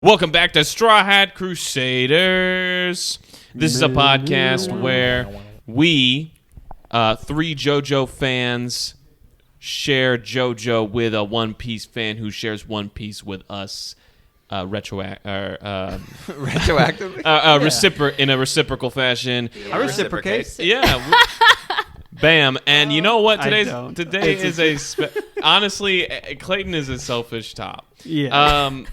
Welcome back to Straw Hat Crusaders. This is a podcast where we, three JoJo fans, share JoJo with a One Piece fan who shares One Piece with us. Retroactively? In a reciprocal fashion. Yeah. I reciprocate. Yeah. Bam. And you know what? Today is honestly, Clayton is a selfish top. Yeah.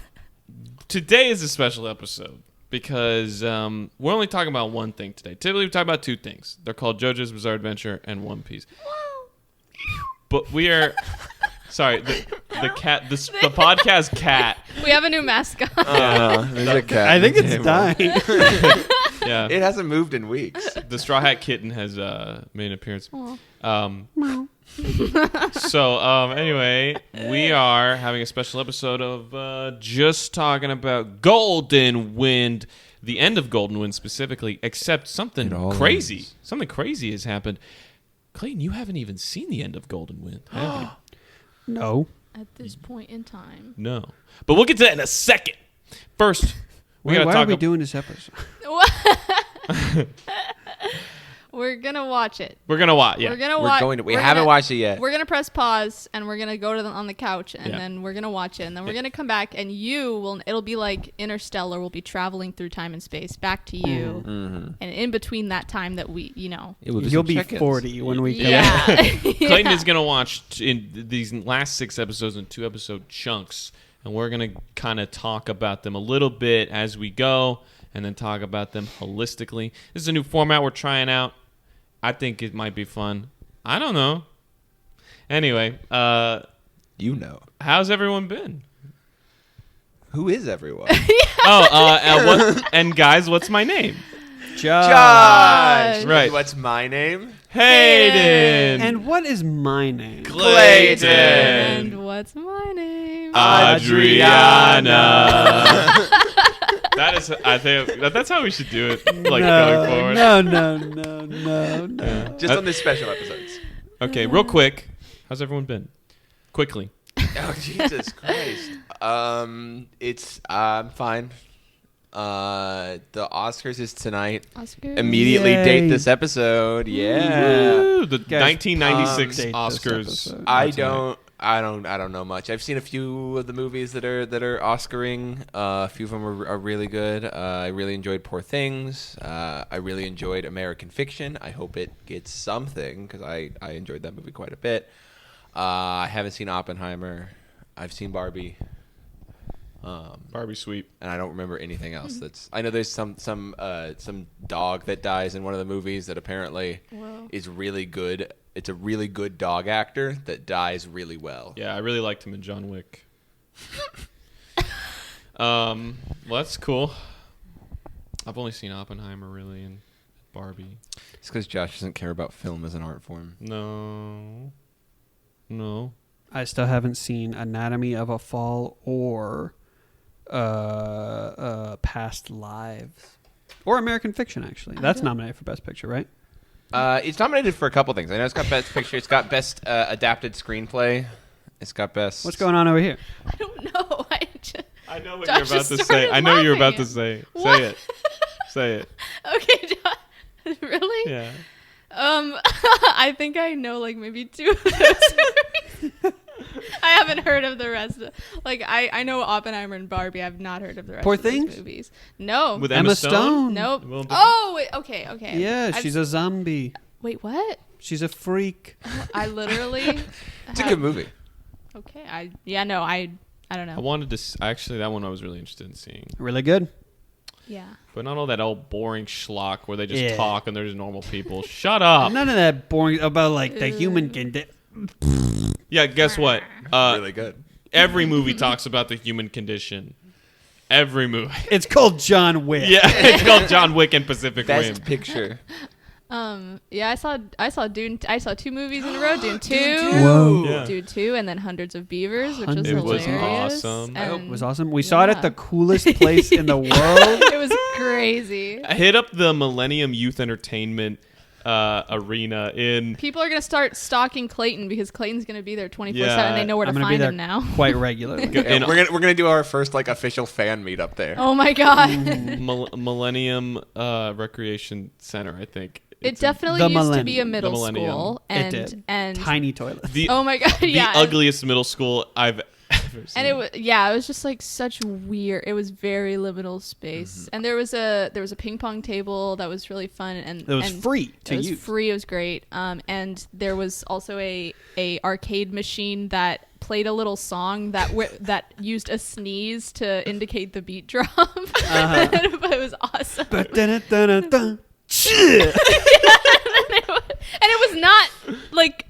Today is a special episode because we're only talking about one thing today. Typically, we talk about two things. They're called JoJo's Bizarre Adventure and One Piece. But we are... Sorry, the podcast cat. We have a new mascot. There's a cat. I think it's dying. Yeah, it hasn't moved in weeks. The Straw Hat Kitten has made an appearance. Anyway, we are having a special episode of just talking about Golden Wind, the end of Golden Wind specifically, except something crazy. Ends. Something crazy has happened. Clayton, you haven't even seen the end of Golden Wind, have you? No. At this point in time. No. But we'll get to that in a second. First, why are we doing this episode? We're going to watch it. We're going to watch, yeah. We haven't watched it yet. We're going to press pause, and we're going to go to on the couch, and then we're going to watch it, and then we're going to come back, and it'll be like Interstellar. We'll be traveling through time and space back to you. Mm-hmm. And in between that time that you'll be 40 when we come back. Clayton is going to watch in these last 6 episodes in 2-episode chunks, and we're going to kind of talk about them a little bit as we go, and then talk about them holistically. This is a new format we're trying out. I think it might be fun. I don't know. Anyway, how's everyone been? Who is everyone? And guys, what's my name? Josh. Right. What's my name? Hayden. And what is my name? Clayton. And what's my name? Adriana. I think that's how we should do it. Going forward. No. Yeah. Just on these special episodes. Okay, real quick. How's everyone been? Quickly. Oh, Jesus Christ. I'm fine. The Oscars is tonight. Immediately date this episode. Yeah. Woo, the 1996 Oscars. I don't know much. I've seen a few of the movies that are Oscaring. A few of them are really good. I really enjoyed Poor Things. I really enjoyed American Fiction. I hope it gets something because I enjoyed that movie quite a bit. I haven't seen Oppenheimer. I've seen Barbie. Barbie sweet. And I don't remember anything else. I know there's some dog that dies in one of the movies that apparently is really good. It's a really good dog actor that dies really well. Yeah, I really liked him in John Wick. Well, that's cool. I've only seen Oppenheimer, really, and Barbie. It's because Josh doesn't care about film as an art form. No. I still haven't seen Anatomy of a Fall or Past Lives. Or American Fiction, actually. That's nominated for Best Picture, right? It's nominated for a couple things. I know it's got Best Picture. It's got Best Adapted Screenplay. It's got Best... What's going on over here? I don't know. I know what you're about to say. I know what you're about to say. What? Say it. Say it. Okay, John. Really? Yeah. I think I know maybe 2 of those movies. I haven't heard of the rest. I know Oppenheimer and Barbie. I've not heard of the rest Poor of Things? those movies. No. With Emma Stone? Nope. Oh, wait. Okay. Yeah, she's a zombie. Wait, what? She's a freak. I literally... It's a good movie. Okay. I don't know. I wanted to... Actually, that one I was really interested in seeing. Really good. Yeah. But not all that old boring schlock where they just talk and they're just normal people. Shut up. None of that boring about the human condition. Yeah, guess what? Really good. Every movie talks about the human condition. Every movie. It's called John Wick. Yeah, it's called John Wick and Pacific Rim. Best Picture. Yeah, I saw Dune. I saw 2 movies in a row. Dune 2. Whoa. Yeah. Dune 2, and then Hundreds of Beavers, which was It was hilarious. awesome. It was awesome. We saw it at the coolest place in the world. It was crazy. I hit up the Millennium Youth Entertainment arena in. People are gonna start stalking Clayton because Clayton's gonna be there 24/7. Yeah. They know where to I'm gonna be find there him now. quite regularly. And we're gonna do our first like official fan meetup there. Oh my god! Millennium Recreation Center, I think. It It's definitely The used to be a Millennium. middle The Millennium. school, It and did. and Tiny toilets. the oh my god, the yeah, ugliest middle school I've ever seen. And it was it was just like such weird. It was very liminal space, and there was a ping pong table that was really fun, and It was and free to it was use. free. It was great. And there was also a arcade machine that played a little song that used a sneeze to indicate the beat drop. Uh-huh. But it was awesome. Dun-dun-dun-dun-dun. And it was not like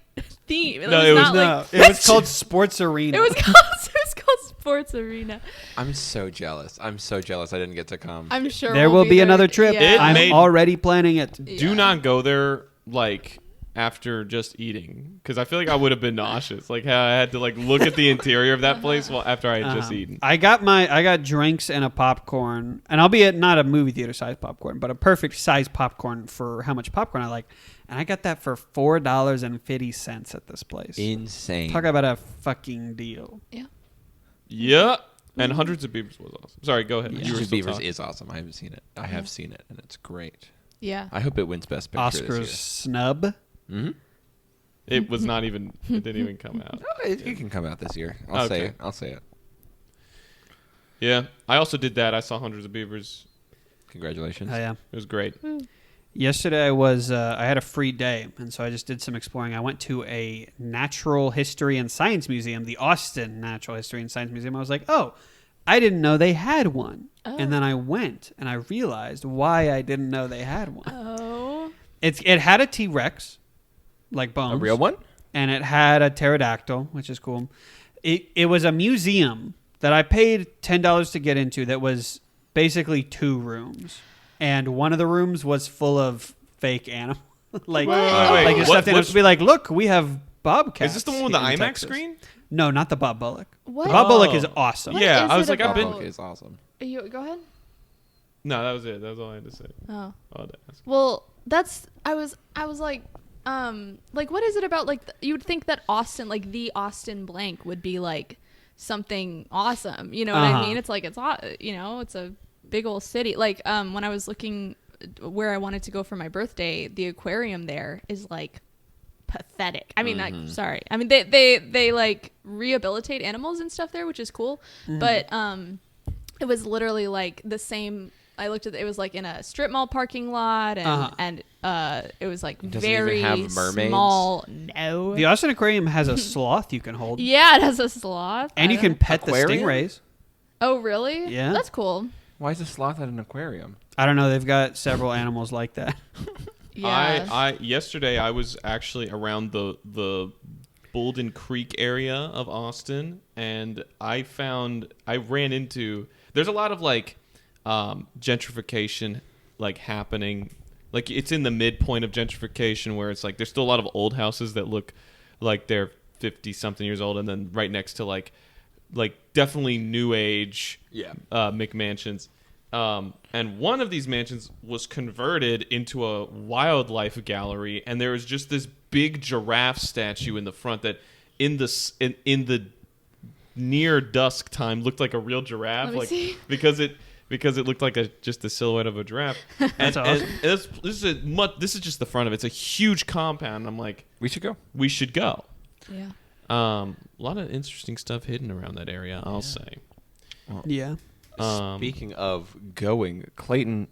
theme. No, it was not like It was called Sports Arena. it was called Sports Arena. I'm so jealous. I didn't get to come. I'm sure There we'll will be there. another trip. Yeah. It I'm made- already planning it. Do not go there like after just eating, because I feel like I would have been nauseous. Like how I had to like look at the interior of that place after I had just eaten. I got drinks and a popcorn, and albeit not a movie theater size popcorn, but a perfect size popcorn for how much popcorn I like. And I got that for $4.50 at this place. Insane. Talk about a fucking deal. Yeah, and Hundreds of Beavers was awesome. Sorry, go ahead. Yeah. You were Hundred still Beavers talking. is awesome. I haven't seen it. I have seen it, and it's great. Yeah. I hope it wins Best Picture Oscars this snub. year. Mm-hmm. It was not even. It didn't even come out. It can come out this year. I'll say Okay. it. I'll say it. Yeah, I also did that. I saw Hundreds of Beavers. Congratulations. Oh, yeah. It was great. Yesterday I had a free day, and so I just did some exploring. I went to a natural history and science museum, the Austin Natural History and Science Museum. I was like, oh, I didn't know they had one. Oh. And then I went, and I realized why I didn't know they had one. Oh. It had a T-Rex, like bones. A real one? And it had a pterodactyl, which is cool. It was a museum that I paid $10 to get into that was basically 2 rooms. And one of the rooms was full of fake animals. like wait. like What- stuff that what's- to be like, look, we have bobcats. Is this the one with the in IMAX Texas." screen? No, not the Bob Bullock. What? Bob Bullock is Oh. awesome. What Yeah, is I was it like, I've been. about- Book is awesome. Go ahead. No, that was it. That was all I had to say. Oh. Oh, that's- Well, I was like what is it about? Like you would think that Austin, like the Austin blank, would be like something awesome. You know what I Uh-huh. mean? It's like it's a big old city. Like when I was looking where I wanted to go for my birthday, the aquarium there is like pathetic. I mean, like sorry. I mean they like rehabilitate animals and stuff there, which is cool. But it was literally like the same. I looked at it was like in a strip mall parking lot, and it was like doesn't even very have mermaids? small. No. The Austin Aquarium has a sloth you can hold. Yeah, it has a sloth. And you can pet Aquarium? the stingrays. Oh, really? Yeah. That's cool. Why is a sloth at an aquarium? I don't know. They've got several animals like that. Yeah. I yesterday I was actually around the Bolden Creek area of Austin, and I ran into there's a lot of like gentrification like happening. Like it's in the midpoint of gentrification where it's like there's still a lot of old houses that look like they're 50 something years old, and then right next to like definitely new age McMansions. And one of these mansions was converted into a wildlife gallery, and there was just this big giraffe statue in the front that in the near dusk time looked like a real giraffe. Let me like see. because it looked like just a silhouette of a giraffe. That's awesome. And this is just the front of it. It's a huge compound. I'm like, We should go. we should go. Yeah. A lot of interesting stuff hidden around that area, I'll say. Yeah. Speaking of going, Clayton,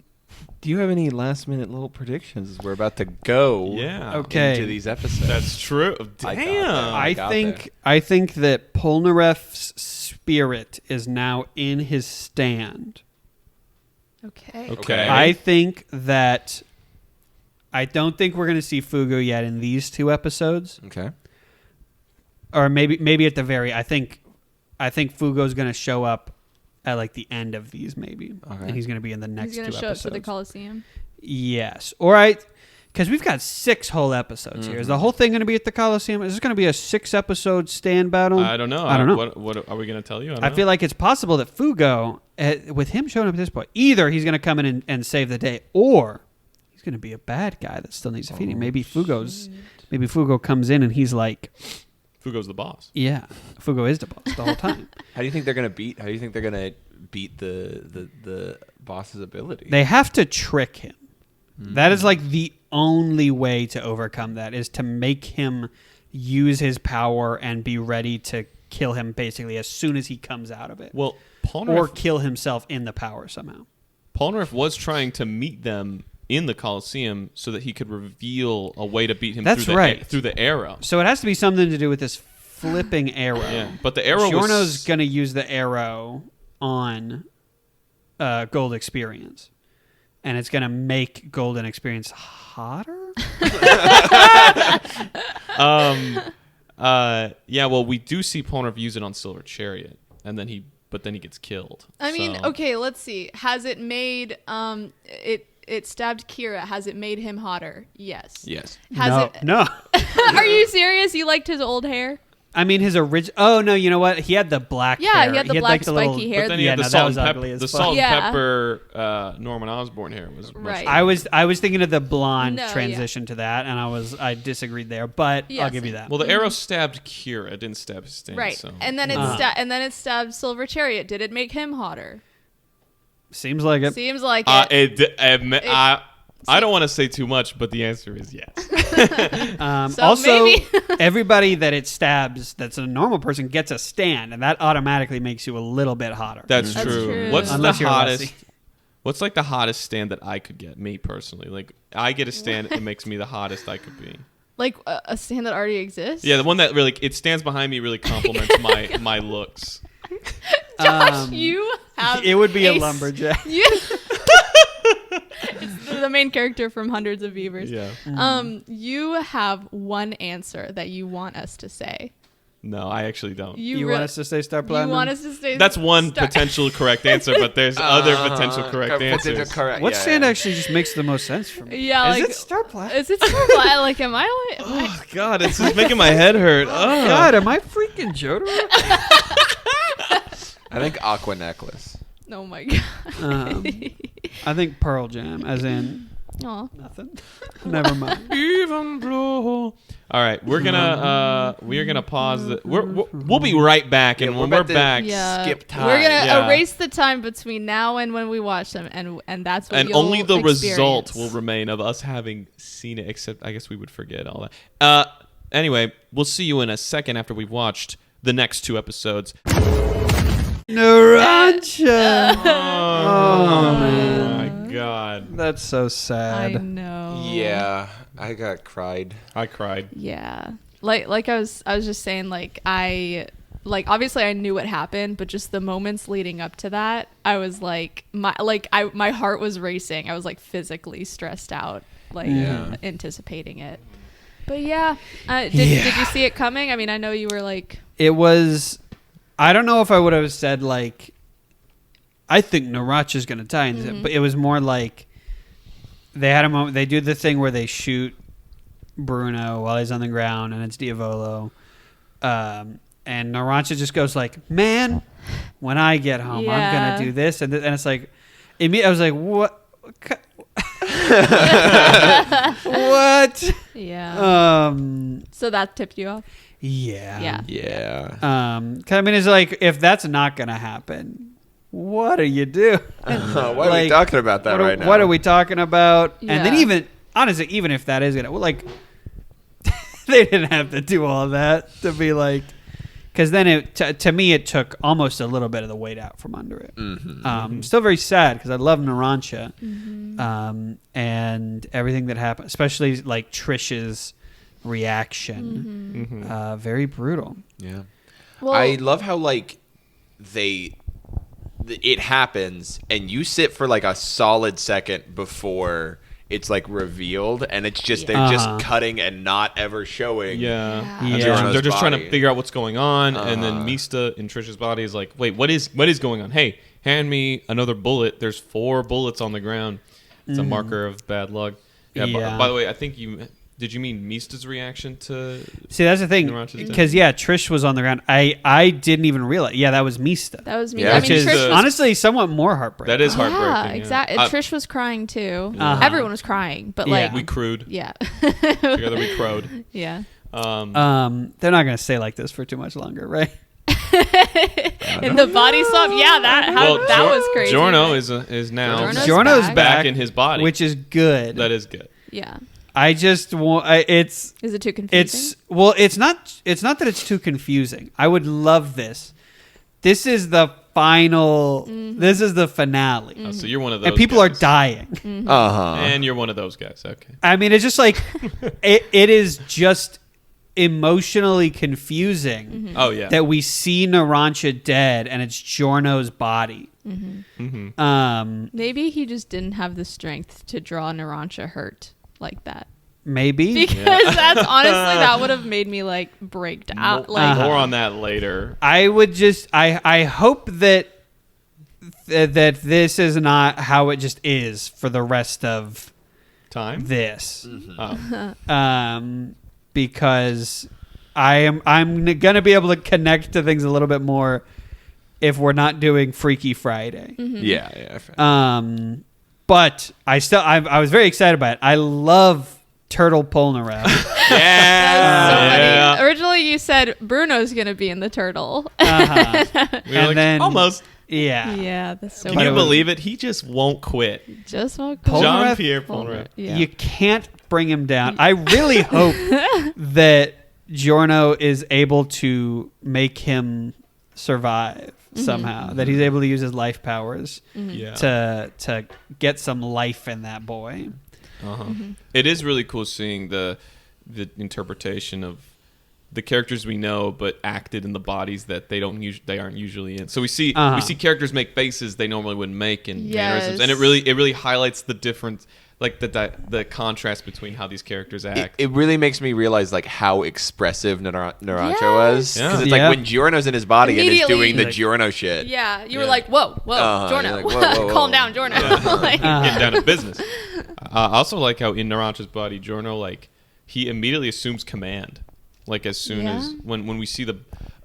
do you have any last minute little predictions? We're about to go Yeah. Okay. into these episodes. That's true. I got Damn. that. I got think that Polnareff's spirit is now in his stand. Okay. Okay. I think that I don't think we're going to see Fugo yet in these 2 episodes, Okay. or maybe at the very. I think Fugo's going to show up at like the end of these, maybe, Okay. and he's going to be in the next He's gonna 2 show episodes. up to the Coliseum. Yes, because we've got 6 whole episodes here. Is the whole thing going to be at the Coliseum? Is this going to be a 6-episode stand battle? I don't know. I don't know. What are we going to tell you? I feel like it's possible that Fugo, with him showing up at this point, either he's going to come in and save the day, or he's going to be a bad guy that still needs defeating. Maybe Fugo comes in and he's like, Fugo's the boss. yeah, Fugo is the boss the whole time. How do you think they're gonna beat? How do you think they're gonna beat the boss's ability? They have to trick him. That is like the only way to overcome that, is to make him use his power and be ready to kill him basically as soon as he comes out of it. Well, Or Polnareff, kill himself in the power somehow. Polnareff was trying to meet them in the Colosseum so that he could reveal a way to beat him That's right. through the arrow. So it has to be something to do with this flipping arrow. Yeah, but the arrow Giorno's going to use the arrow on Gold Experience. And it's going to make Golden Experience hotter? Yeah, well, we do see Polnareff use it on Silver Chariot, and then he gets killed. I mean, So- okay, let's see. Has it made it stabbed Kira? Has it made him hotter? Yes. Yes. Has it? No. Are you serious? You liked his old hair? I mean, his original... Oh, no, you know what? He had the black Yeah, hair. he had the black spiky hair. But then he Yeah, had the no, that salt was and ugly pepper. as The fuck. salt and Yeah. pepper Norman Osborn hair was much Right. I was thinking of the blonde No, transition to that, and I disagreed there, but Yeah, I'll give you same. that. Well, the arrow stabbed Kira. It didn't stab his stand. Right. So. And then it stabbed Silver Chariot. Did it make him hotter? Seems like it. Seems like it. I don't want to say too much, but the answer is yes. So Also, maybe- everybody that it stabs that's a normal person gets a stand, and that automatically makes you a little bit hotter. That's That's true. true. What's Unless the you're hottest? Leslie. What's like the hottest stand that I could get? Me personally, like I get a stand that makes me the hottest I could be. Like a stand that already exists? Yeah, the one that really it stands behind me really compliments my looks. Josh, you have It would be a s- lumberjack. You- it's the main character from Hundreds of Beavers. Yeah. You have one answer that you want us to say. No, I actually don't. You want us to say Star Platinum? You want us to say That's one Star- potential correct answer, but there's other potential correct answers. Correct. What yeah, stand yeah. actually just makes the most sense for me? Yeah, Is like- it Star Platinum? Is it Star Platinum? Like, am I like? Oh God, it's just making my head hurt. Oh. God, am I freaking Jotaro? I think Aqua Necklace. Oh my god. I think Pearl Jam, as in Aw. nothing. Never mind. Even blow. All right, we're gonna pause. We'll be right back, and Yeah, when we're we're about to back, Yeah. Skip time. We're gonna Yeah. erase the time between now and when we watch them, and that's what and you'll only the result experience. will remain of us having seen it. Except I guess we would forget all that. Anyway, we'll see you in a second after we've watched the next two episodes. Narancia. Oh my God, That's so I sad. know. Yeah, I got cried. I cried. Yeah. Like I was just saying, like obviously I knew what happened, but just the moments leading up to that, I was like my heart was racing. I was like physically stressed out, like Yeah. anticipating it. But yeah, did you see it coming? I mean, I know you were like, It was. I don't know if I would have said like, I think Narancia's gonna die, but it was more like they had a moment. They do the thing where they shoot Bruno while he's on the ground, and it's Diavolo, and Narancia just goes like, "Man, when I get home, I'm Yeah. gonna do this," and it's like, I was like, "What? What?" yeah. Um. So that tipped you off. Yeah. Yeah. Yeah. 'Cause I mean, it's like if that's not gonna happen, what do you do? Why are we Like, talking about that what right now? What are we talking about? And then Yeah. even honestly, even if that is gonna like, they didn't have to do all that to be like, because then to me it took almost a little bit of the weight out from under it. Still very sad because I love Narancia, and everything that happened, especially like Trish's reaction, very brutal. Yeah. Well, I love how like it happens and you sit for like a solid second before it's like revealed, and it's just they're just cutting and not ever showing. Yeah. Yeah. Giorno's They're just trying to body. figure out what's going on, and then Mista in Trish's body is like, "Wait, what is going on? Hey, hand me another bullet. There's 4 bullets on the ground. It's a marker of bad luck." Yeah. Yeah. By the way, I think you Did you mean Mista's reaction to? See, that's the thing. Narancha's death? Because, Trish was on the ground. I didn't even realize. Yeah, that was Mista. That was me. Yeah. I Which mean, is Trish was, honestly somewhat more heartbreaking. That is heartbreaking. yeah, exactly. Trish was crying too. Everyone was crying, but like, We crewed. yeah, Together we crowed. yeah. They're not going to stay like this for too much longer, right? In the body swap, yeah, that was crazy. Giorno is now Giorno's back in his body, which is good. that is good. Yeah. I just want Is it too confusing? it's not that it's too confusing. I would love this. This is the final. This is the finale, Oh, so you're one of those. and people are guys. dying. And you're one of those guys. Okay. I mean, it's just like it is just emotionally confusing Oh yeah. that we see Narancia dead and it's Giorno's body. Maybe he just didn't have the strength to draw Narancia hurt like that. Maybe Because that's honestly, that would have made me like break out. Like, More on that later. I would just I hope that this is not how it just is for the rest of Time. this. Oh. Because I'm gonna be able to connect to things a little bit more if we're not doing Freaky Friday. Yeah. But I was very excited about it. I love Turtle pulling around. that was so funny. Originally, you said Bruno's gonna be in the turtle. We were And like, then- almost. Yeah, that's so. Can funny. you believe it? He just won't quit. Just walk Jean-Pierre Polnareff. Yeah. You can't bring him down. I really hope that Giorno is able to make him survive somehow. That he's able to use his life powers Yeah. to get some life in that boy. It is really cool seeing the interpretation of the characters we know, but acted in the bodies that they aren't usually in. So we see characters make faces they normally wouldn't make in mannerisms, and it really highlights the difference, like the contrast between how these characters act. It really makes me realize like how expressive Narancha Yes. was, because it's like when Giorno's in his body and is Immediately. doing the Giorno shit. Yeah, you were like, whoa, Giorno, you're like, whoa, calm whoa. down, Giorno. Like, Getting down to business. I also like how in Narancha's body, Giorno, like, he immediately assumes command. Like, as soon as when we see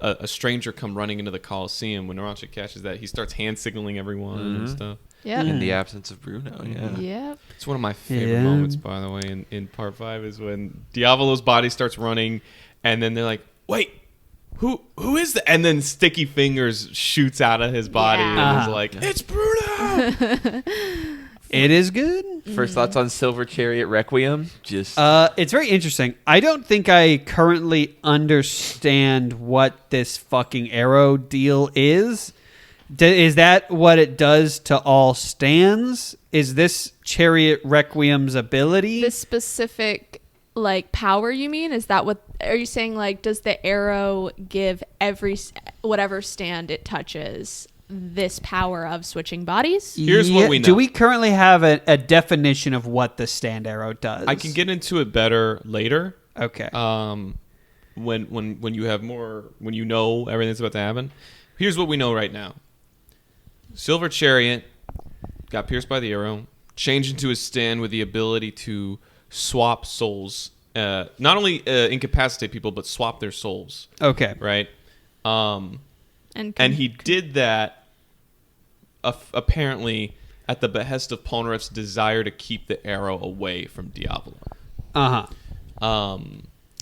a stranger come running into the Coliseum, when Narancha catches that, he starts hand signaling everyone and stuff. yeah, In the absence of Bruno, yeah. It's one of my favorite moments, by the way, in part 5 is when Diavolo's body starts running, and then they're like, "Wait, who is that?" And then Sticky Fingers shoots out of his body, and is like, "It's Bruno." It is good. First thoughts on Silver Chariot Requiem? Just It's very interesting. I don't think I currently understand what this fucking arrow deal is. Is that what it does to all stands? Is this Chariot Requiem's ability? This specific like power, you mean? Is that what? Are you saying like, does the arrow give whatever stand it touches this power of switching bodies? Here's what we know. Do we currently have a definition of what the stand arrow does? I can get into it better later. Okay. When you have more, when you know everything that's about to happen. Here's what we know right now. Silver Chariot got pierced by the arrow, changed into a stand with the ability to swap souls. Not only incapacitate people, but swap their souls. Okay. Right? And he did that apparently at the behest of Polnareff's desire to keep the arrow away from Diavolo.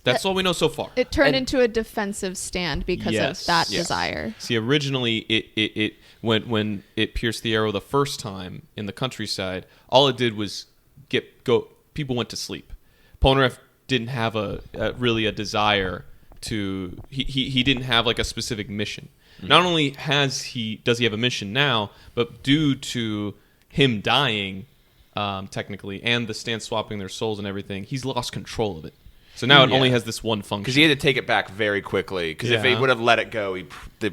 That's all we know so far. It turned into a defensive stand because of that desire. See, originally, it when it pierced the arrow the first time in the countryside, all it did was people went to sleep. Polnareff didn't have really a desire to. He didn't have like a specific mission. Not only does he have a mission now, but due to him dying, technically, and the stand swapping their souls and everything, he's lost control of it. So now it only has this one function. because he had to take it back very quickly. Because if he would have let it go, the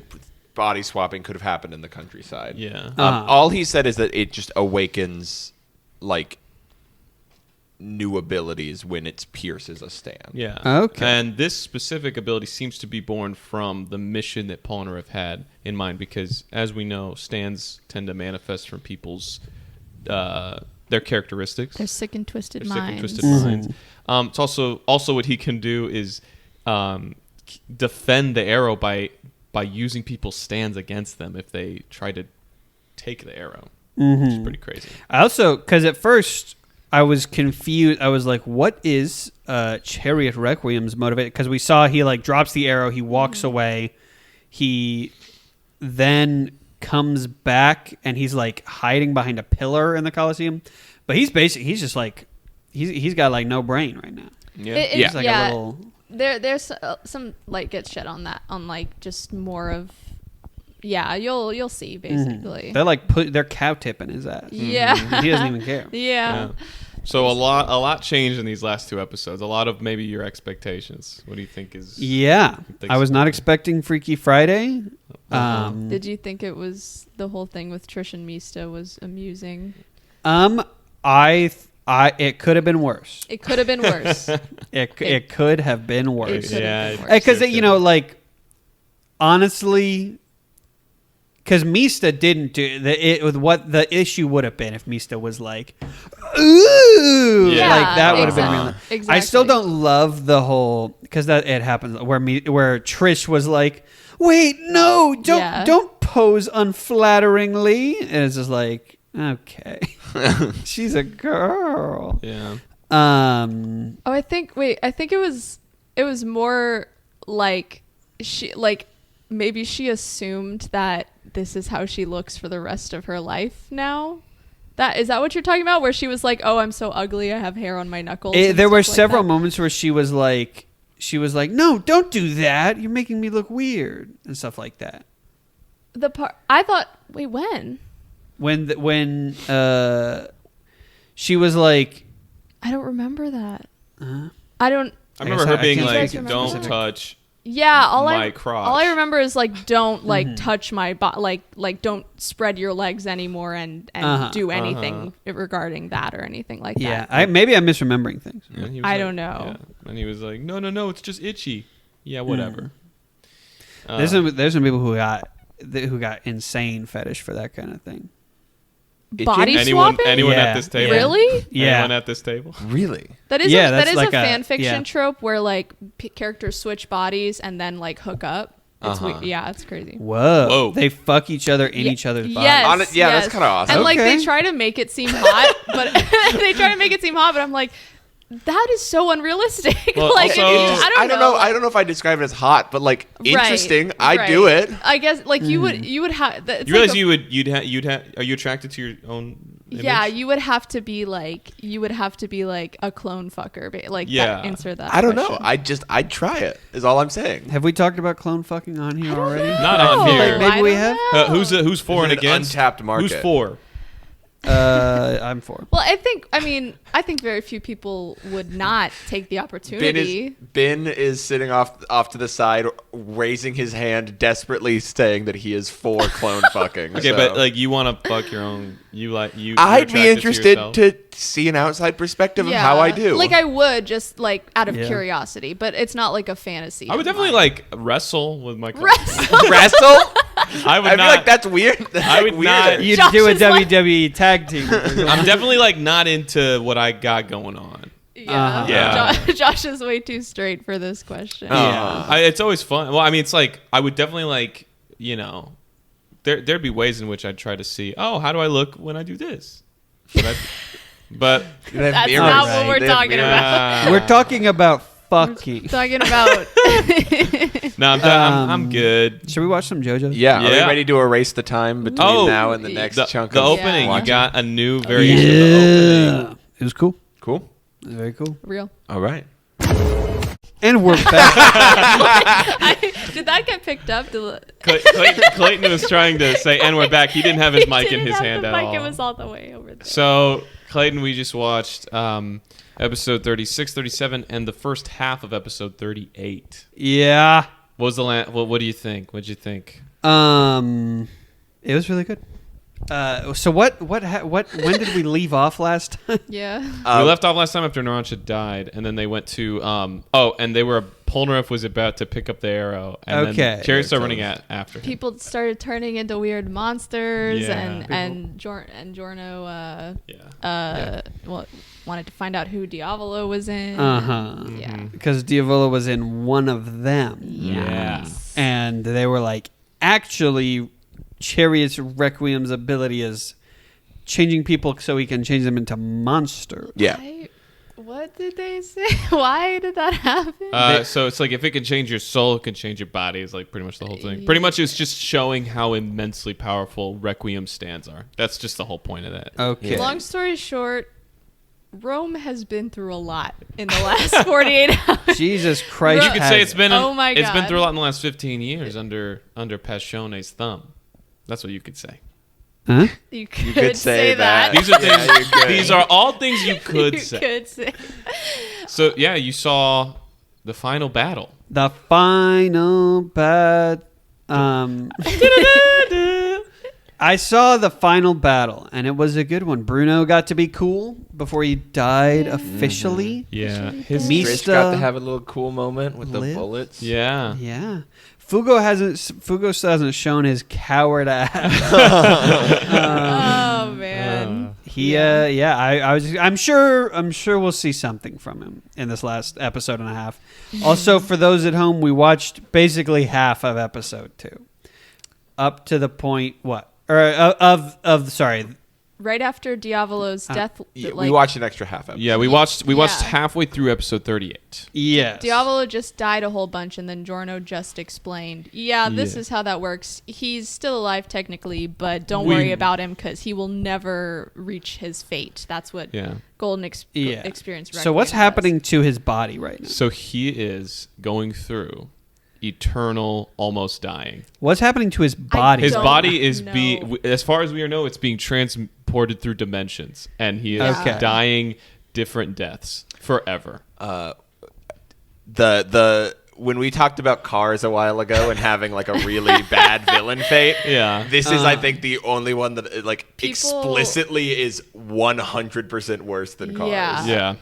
body swapping could have happened in the countryside. Yeah. All he said is that it just awakens like new abilities when it pierces a stand. Yeah. Okay. And this specific ability seems to be born from the mission that Polnareff had in mind, because, as we know, stands tend to manifest from people's their characteristics. They're sick and twisted Their sick and minds. twisted minds. It's also what he can do is defend the arrow by using people's stands against them if they try to take the arrow. Which is pretty crazy. I also, because at first I was confused. I was like, what is Chariot Requiem's motivation? Because we saw he like drops the arrow, he walks away, he then comes back and he's like hiding behind a pillar in the Coliseum. But he's just like, he's got like no brain right now. Yeah. He's like a little... There's some light gets shed on that, on like just more of, you'll see basically. They're like they're cow tipping his ass. Yeah. He doesn't even care. Yeah. So a lot changed in these last 2 episodes. A lot of maybe your expectations. What do you think is? Yeah, I was not expecting Freaky Friday. Did you think it was the whole thing with Trish and Mista was amusing? It could have been worse. It could have been worse. It could have been worse. Yeah, Because like honestly, because Mista didn't do with what the issue would have been if Mista was like, ooh, Yeah. like that would have been. exactly. Really, Exactly. I still don't love the whole because that it happens where Trish was like, wait, no, don't pose unflatteringly, and it's just like, okay, she's a girl. Yeah. I think it was more like maybe she assumed that this is how she looks for the rest of her life now. Is that what you're talking about? Where she was like, "Oh, I'm so ugly. I have hair on my knuckles." There were several moments where she was like, "No, don't do that. You're making me look weird," and stuff like that. The part I thought, wait, when she was like, I don't remember that. Uh-huh. I don't. I remember her being can't like, remember "Don't specific. touch." Yeah, my crotch. all I remember is like, don't like touch my body, like don't spread your legs anymore and do anything regarding that or anything like yeah, that. maybe I'm misremembering things. And he was I like- don't know. Yeah. And he was like, "No, it's just itchy." Yeah, whatever. There's some people who got insane fetish for that kind of thing. Body anyone swapping? anyone Yeah. at this table? Really? Yeah. Anyone at this table? Really? That is Yeah, that that's is like a fan a- fiction yeah. trope where like characters switch bodies and then like hook up. It's yeah, it's crazy. Whoa. They fuck each other in each other's bodies. Yes, Yeah, yes. that's kinda awesome. And like Okay. they try to make it seem hot, but I'm like, that is so unrealistic. Well, like also- I don't know. I don't know if I describe it as hot, but like Right, interesting. I right. do it. I guess like you would have. You realize you'd have. Are you attracted to your own? Image? Yeah, you would have to be like a clone fucker, like Yeah. answer that. I don't know. question. I'd try it. Is all I'm saying. Have we talked about clone fucking on here already? Not on here. Maybe we I have? don't know. Who's for and It's an against? untapped market. Who's for? I'm for. Well, I think very few people would not take the opportunity. Ben is sitting off to the side, raising his hand, desperately saying that he is for clone fucking. Okay, so. but like you want to fuck your own. You're I'd be attracted interested yourself? to see an outside perspective of how I do. Like I would just like out of Yeah. curiosity, but it's not like a fantasy. I would of definitely mine. like wrestle with my. wrestle. wrestle. I would I feel not. like that's weird. That's I would weird. not- You'd Josh do a is like- WWE tag team. I'm definitely like not into what I got going on. Yeah, Yeah. Josh is way too straight for this question. Yeah. It's always fun. Well, I mean, it's like I would definitely like there'd be ways in which I'd try to see. Oh, how do I look when I do this? But They have That's mirrors. not what we're They have talking mirrors. about. We're talking about fucking. Talking about no, I'm good. Should we watch some JoJo? Yeah. Are we Yeah. ready to erase the time between Oh, now and the next The, chunk the of opening, Yeah. you got a new variation of the opening. It was cool. Cool. It was very cool. real. All right. And we're back. Did that get picked up? Clayton was trying to say, and we're back. He didn't have his mic in his hand the at mic, all. It was all the way over there. So, Clayton, we just watched episode 36, 37, and the first half of episode 38. Yeah. What was the what do you think? What'd you think? It was really good. So what when did we leave off last time? Yeah. We left off last time after Narancia died, and then they went to and they were Polnareff was about to pick up the arrow, and then Jerry started running after him. People started turning into weird monsters, Yeah. and Giorno wanted to find out who Diavolo was in. Yeah. Because Diavolo was in one of them. Yeah. And they were like, actually, Chariot's Requiem's ability is changing people so he can change them into monsters. Yeah. What did they say? Why did that happen? So it's like if it can change your soul, it can change your body. Is like pretty much the whole thing. Pretty much it's just showing how immensely powerful Requiem stands are. That's just the whole point of that. Okay. Long story short, Rome has been through a lot in the last 48 hours. Jesus Christ. You could say it's been it's been God. through a lot in the last 15 years under Passione's thumb. That's what you could say. Huh? You could say that. These are things. These are all things you could say. Could say. So yeah, you saw the final battle. The final I saw the final battle, and it was a good one. Bruno got to be cool before he died officially. Yeah, His Trish got to have a little cool moment with the bullets. Yeah. Yeah. Fugo still hasn't shown his coward ass. Oh man. I'm sure we'll see something from him in this last episode and a half. Also, for those at home, we watched basically half of episode 2. Up to the point Right after Diavolo's death, we watched an extra half episode. Yeah, we watched halfway through episode 38. yes. Diavolo just died a whole bunch, and then Giorno just explained, this is how that works. He's still alive technically, but don't worry about him because he will never reach his fate. That's what Golden Experience So what's happening to his body right now? So he is going through eternal almost dying. What's happening to his body? His body is being, as far as we know, it's being transported through dimensions, and he is dying different deaths forever. When we talked about Cars a while ago and having like a really bad villain fate, this is I think the only one that explicitly is 100% worse than Cars.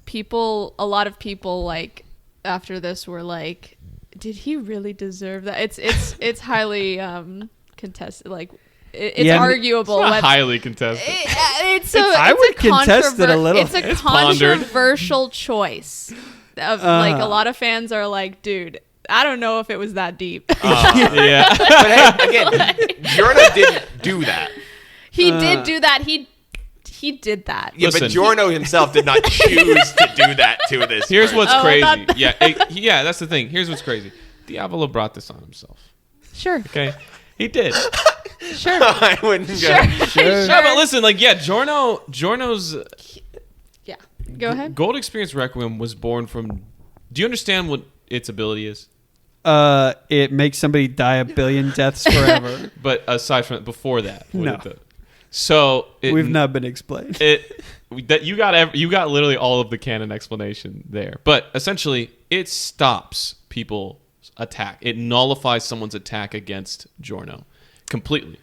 People, a lot of people like after this were like, did he really deserve that? It's highly contested. Like it's arguable. It's not highly contested. I would contest it a little. It's a controversial choice. Like a lot of fans are like, dude, I don't know if it was that deep. But hey, again, Giorno didn't do that. He did do that. He did that. Yeah, but Giorno himself did not choose to do that to this. Here's what's crazy. That's the thing. Here's what's crazy. Diavolo brought this on himself. Sure. Okay. He did. Sure. I wouldn't go. Sure. No, but listen, Giorno's Go ahead. Gold Experience Requiem was born from. Do you understand what its ability is? It makes somebody die a billion deaths forever. But aside from before that, no. So we've not been explained. You got literally all of the canon explanation there. But essentially, it stops people's attack. It nullifies someone's attack against Giorno completely.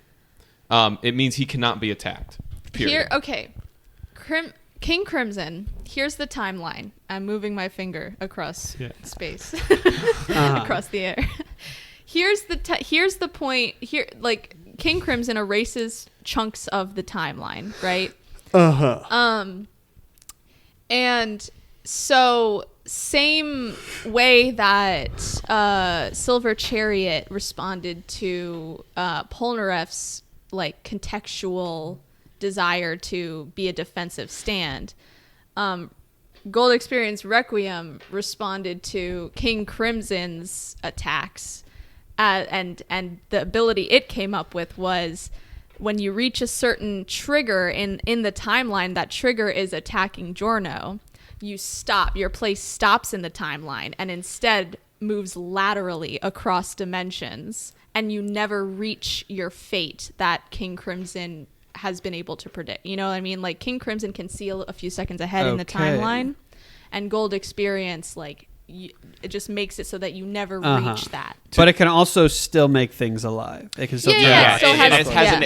It means he cannot be attacked. Period. King Crimson. Here's the timeline. I'm moving my finger across space, across the air. Here's the point. Here, like King Crimson erases chunks of the timeline, right? And so same way that Silver Chariot responded to Polnareff's like contextual desire to be a defensive stand. Gold Experience Requiem responded to King Crimson's attacks, and the ability it came up with was when you reach a certain trigger in the timeline, that trigger is attacking Giorno, you stop. Your place stops in the timeline and instead moves laterally across dimensions, and you never reach your fate that King Crimson has been able to predict. You know what I mean? Like King Crimson can see a few seconds ahead in the timeline, and Gold Experience it just makes it so that you never reach that. But it can also still make things alive. It can still it has an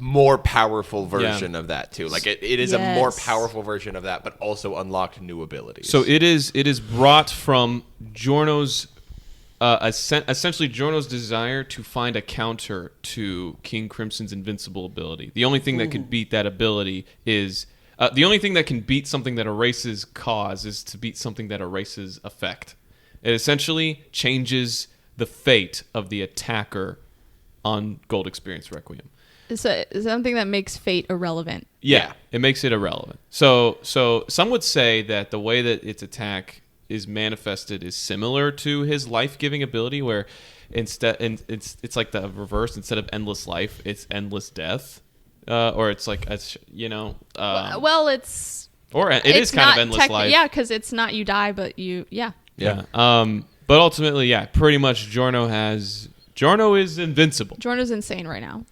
more powerful version of that too. Like it is a more Yes. powerful version of that, but also unlocked new abilities. So it is brought from Giorno's essentially Giorno's desire to find a counter to King Crimson's invincible ability. The only thing that could beat that ability is the only thing that can beat something that erases cause is to beat something that erases effect. It essentially changes the fate of the attacker on Gold Experience Requiem. So something that makes fate irrelevant. Yeah, it makes it irrelevant. So some would say that the way that its attack is manifested is similar to his life-giving ability, where instead it's like the reverse. Instead of endless life, it's endless death, or it's like Well, it's or it is kind of endless life. Yeah, because it's not you die, but you Yeah. But ultimately, yeah, pretty much Giorno is invincible. Giorno's insane right now.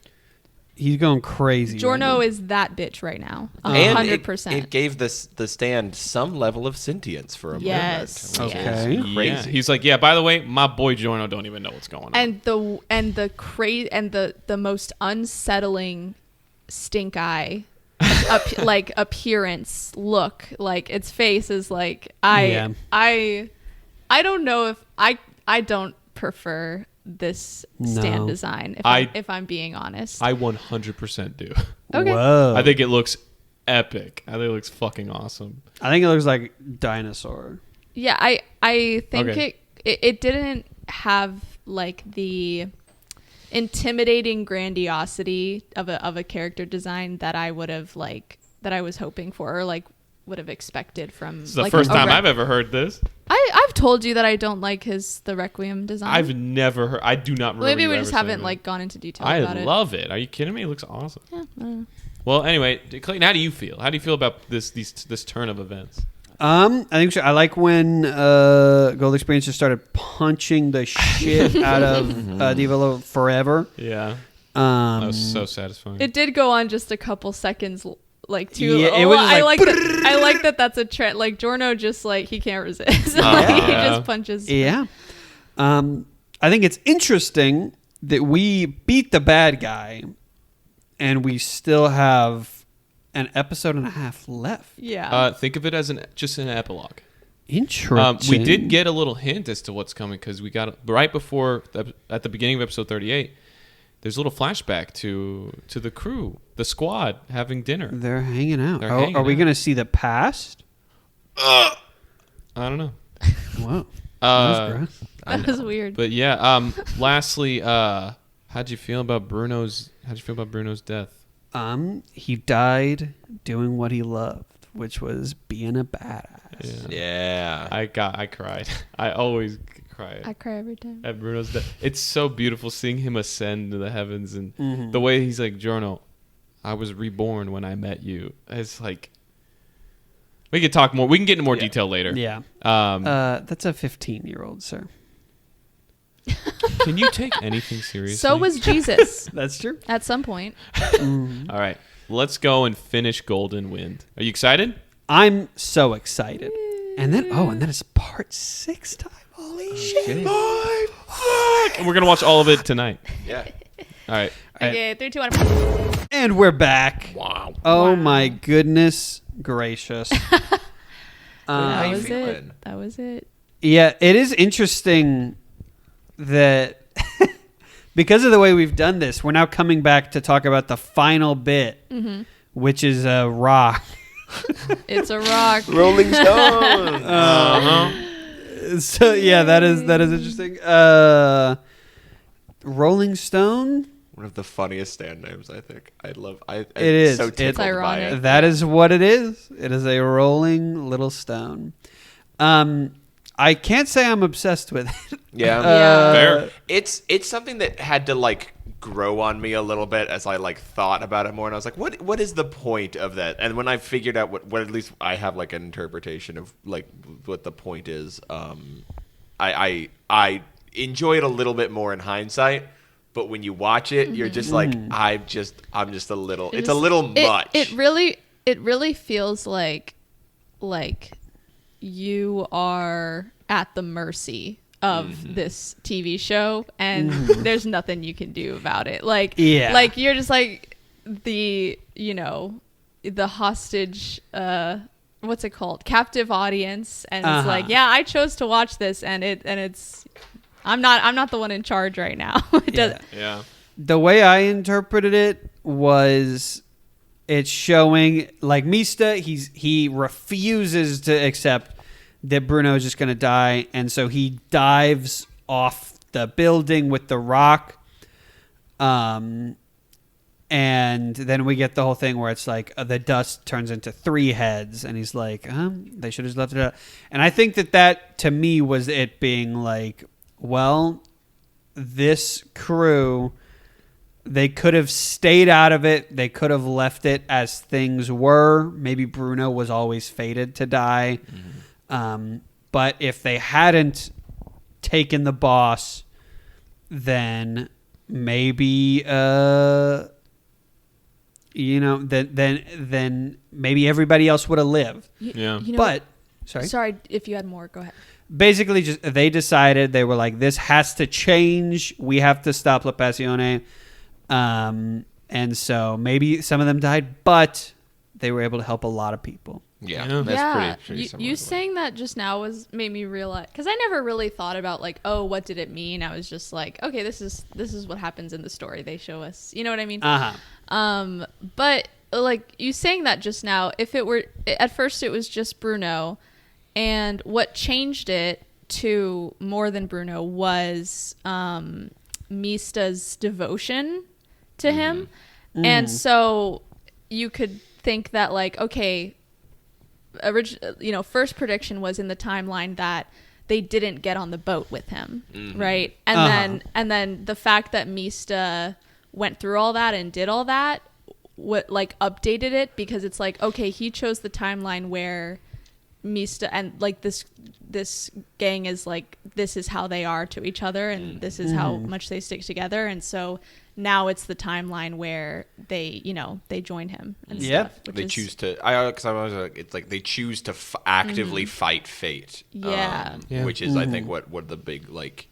He's going crazy. Giorno is that bitch right now. and 100%. it gave the stand some level of sentience for a Yes. moment. Which Okay. is Yeah. crazy. He's like, yeah, by the way, my boy Giorno don't even know what's going on. And the most unsettling stink eye like appearance look, like its face is like I don't know if I don't prefer this stand No. design if I'm being honest. I 100% do. Okay. Whoa. I think it looks epic. I think it looks fucking awesome. I think it looks like dinosaur. Yeah, I think Okay. it didn't have like the intimidating grandiosity of a character design that I would have that I was hoping for, or like would have expected from. This is the like, first a time Re- I've ever heard this. I've told you that I don't like the Requiem design. I've never heard. I do not remember. Maybe you we ever just saying haven't that. like gone into detail I about it. love it. Are you kidding me? It looks awesome. Yeah, I don't know. Well, anyway, Clayton, how do you feel? How do you feel about this turn of events? I think I like when Gold Experience just started punching the shit out of Divolo forever. Yeah, that was Um, so satisfying. It did go on just a couple seconds, like too. Yeah, it was just I like, like that. I like that. That's a trend. Like Giorno, just like he can't resist. Like, he Yeah. just punches. yeah. I think it's interesting that we beat the bad guy, and we still have an episode and a half left. Yeah. Think of it as just an epilogue. Interesting. We did get a little hint as to what's coming because we got right before at the beginning of episode 38. There's a little flashback to the crew, the squad having dinner. They're hanging out. They're hanging Are we out. going to see the past? I don't know. Whoa. That was gross. that was weird. But yeah. Lastly, how'd you feel about Bruno's death? He died doing what he loved, which was being a badass. Yeah. I cried. I always cry I cry every time. at Bruno's death. It's so beautiful seeing him ascend to the heavens and Mhm. the way he's like, Giorno, I was reborn when I met you. It's like we could talk more. We can get into more detail later. Yeah. That's a 15-year-old, sir. Can you take anything seriously? So was Jesus That's true. at some point. All right. Let's go and finish Golden Wind. Are you excited? I'm so excited. And then it's part 6 time. Holy shit. And we're gonna watch all of it tonight. Yeah. All right. Okay, 3, 2, 1. And we're back. Wow. Oh Wow. my goodness gracious. That How you was it. feeling? That was it. Yeah, it is interesting that because of the way we've done this, we're now coming back to talk about the final bit, which is a rock. It's a rock. Rolling Stone. So yeah, that is interesting. Rolling Stone. One of the funniest stand names, I think. I'm is. so It's tickled by ironic. it. That is what it is. It is a rolling little stone. I can't say I'm obsessed with it. Yeah. Yeah. Fair. It's something that had to like grow on me a little bit as I like thought about it more, and I was like, what is the point of that? And when I figured out what at least I have like an interpretation of like what the point is, I enjoy it a little bit more in hindsight. But when you watch it, you're just like, I'm just a little. It's a little much. It really feels like you are at the mercy of this TV show, and there's nothing you can do about it. Like, Yeah. like you're just like the the hostage what's it called, captive audience, and it's like, yeah, I chose to watch this, and it's I'm not the one in charge right now. Yeah. The way I interpreted it was it's showing like Mista, he refuses to accept that Bruno is just going to die, and so he dives off the building with the rock. And then we get the whole thing where it's like the dust turns into 3 heads, and he's like, they should have just left it out. And I think that to me was it being like, well, this crew, they could have stayed out of it. They could have left it as things were. Maybe Bruno was always fated to die. Mm-hmm. But if they hadn't taken the boss, then maybe then maybe everybody else would have lived. Yeah. But sorry, if you had more, go ahead. Basically, just they decided, they were like, this has to change. We have to stop La Passione. And so maybe some of them died, but they were able to help a lot of people. Yeah. That's pretty you saying that just now made me realize, because I never really thought about like, oh, what did it mean? I was just like, okay, this is what happens in the story. They show us, you know what I mean? But like you saying that just now, if it were at first it was just Bruno, and what changed it to more than Bruno was Mista's devotion to him. And so you could think that like, okay, first prediction was in the timeline that they didn't get on the boat with him, right? And then the fact that Mista went through all that and did all that, what like updated it, because it's like, okay, he chose the timeline where Mista and like this gang is like, this is how they are to each other, and this is how much they stick together, and so now it's the timeline where they join him and stuff. They choose to. It's like they choose to actively fight fate. Which is I think what the big like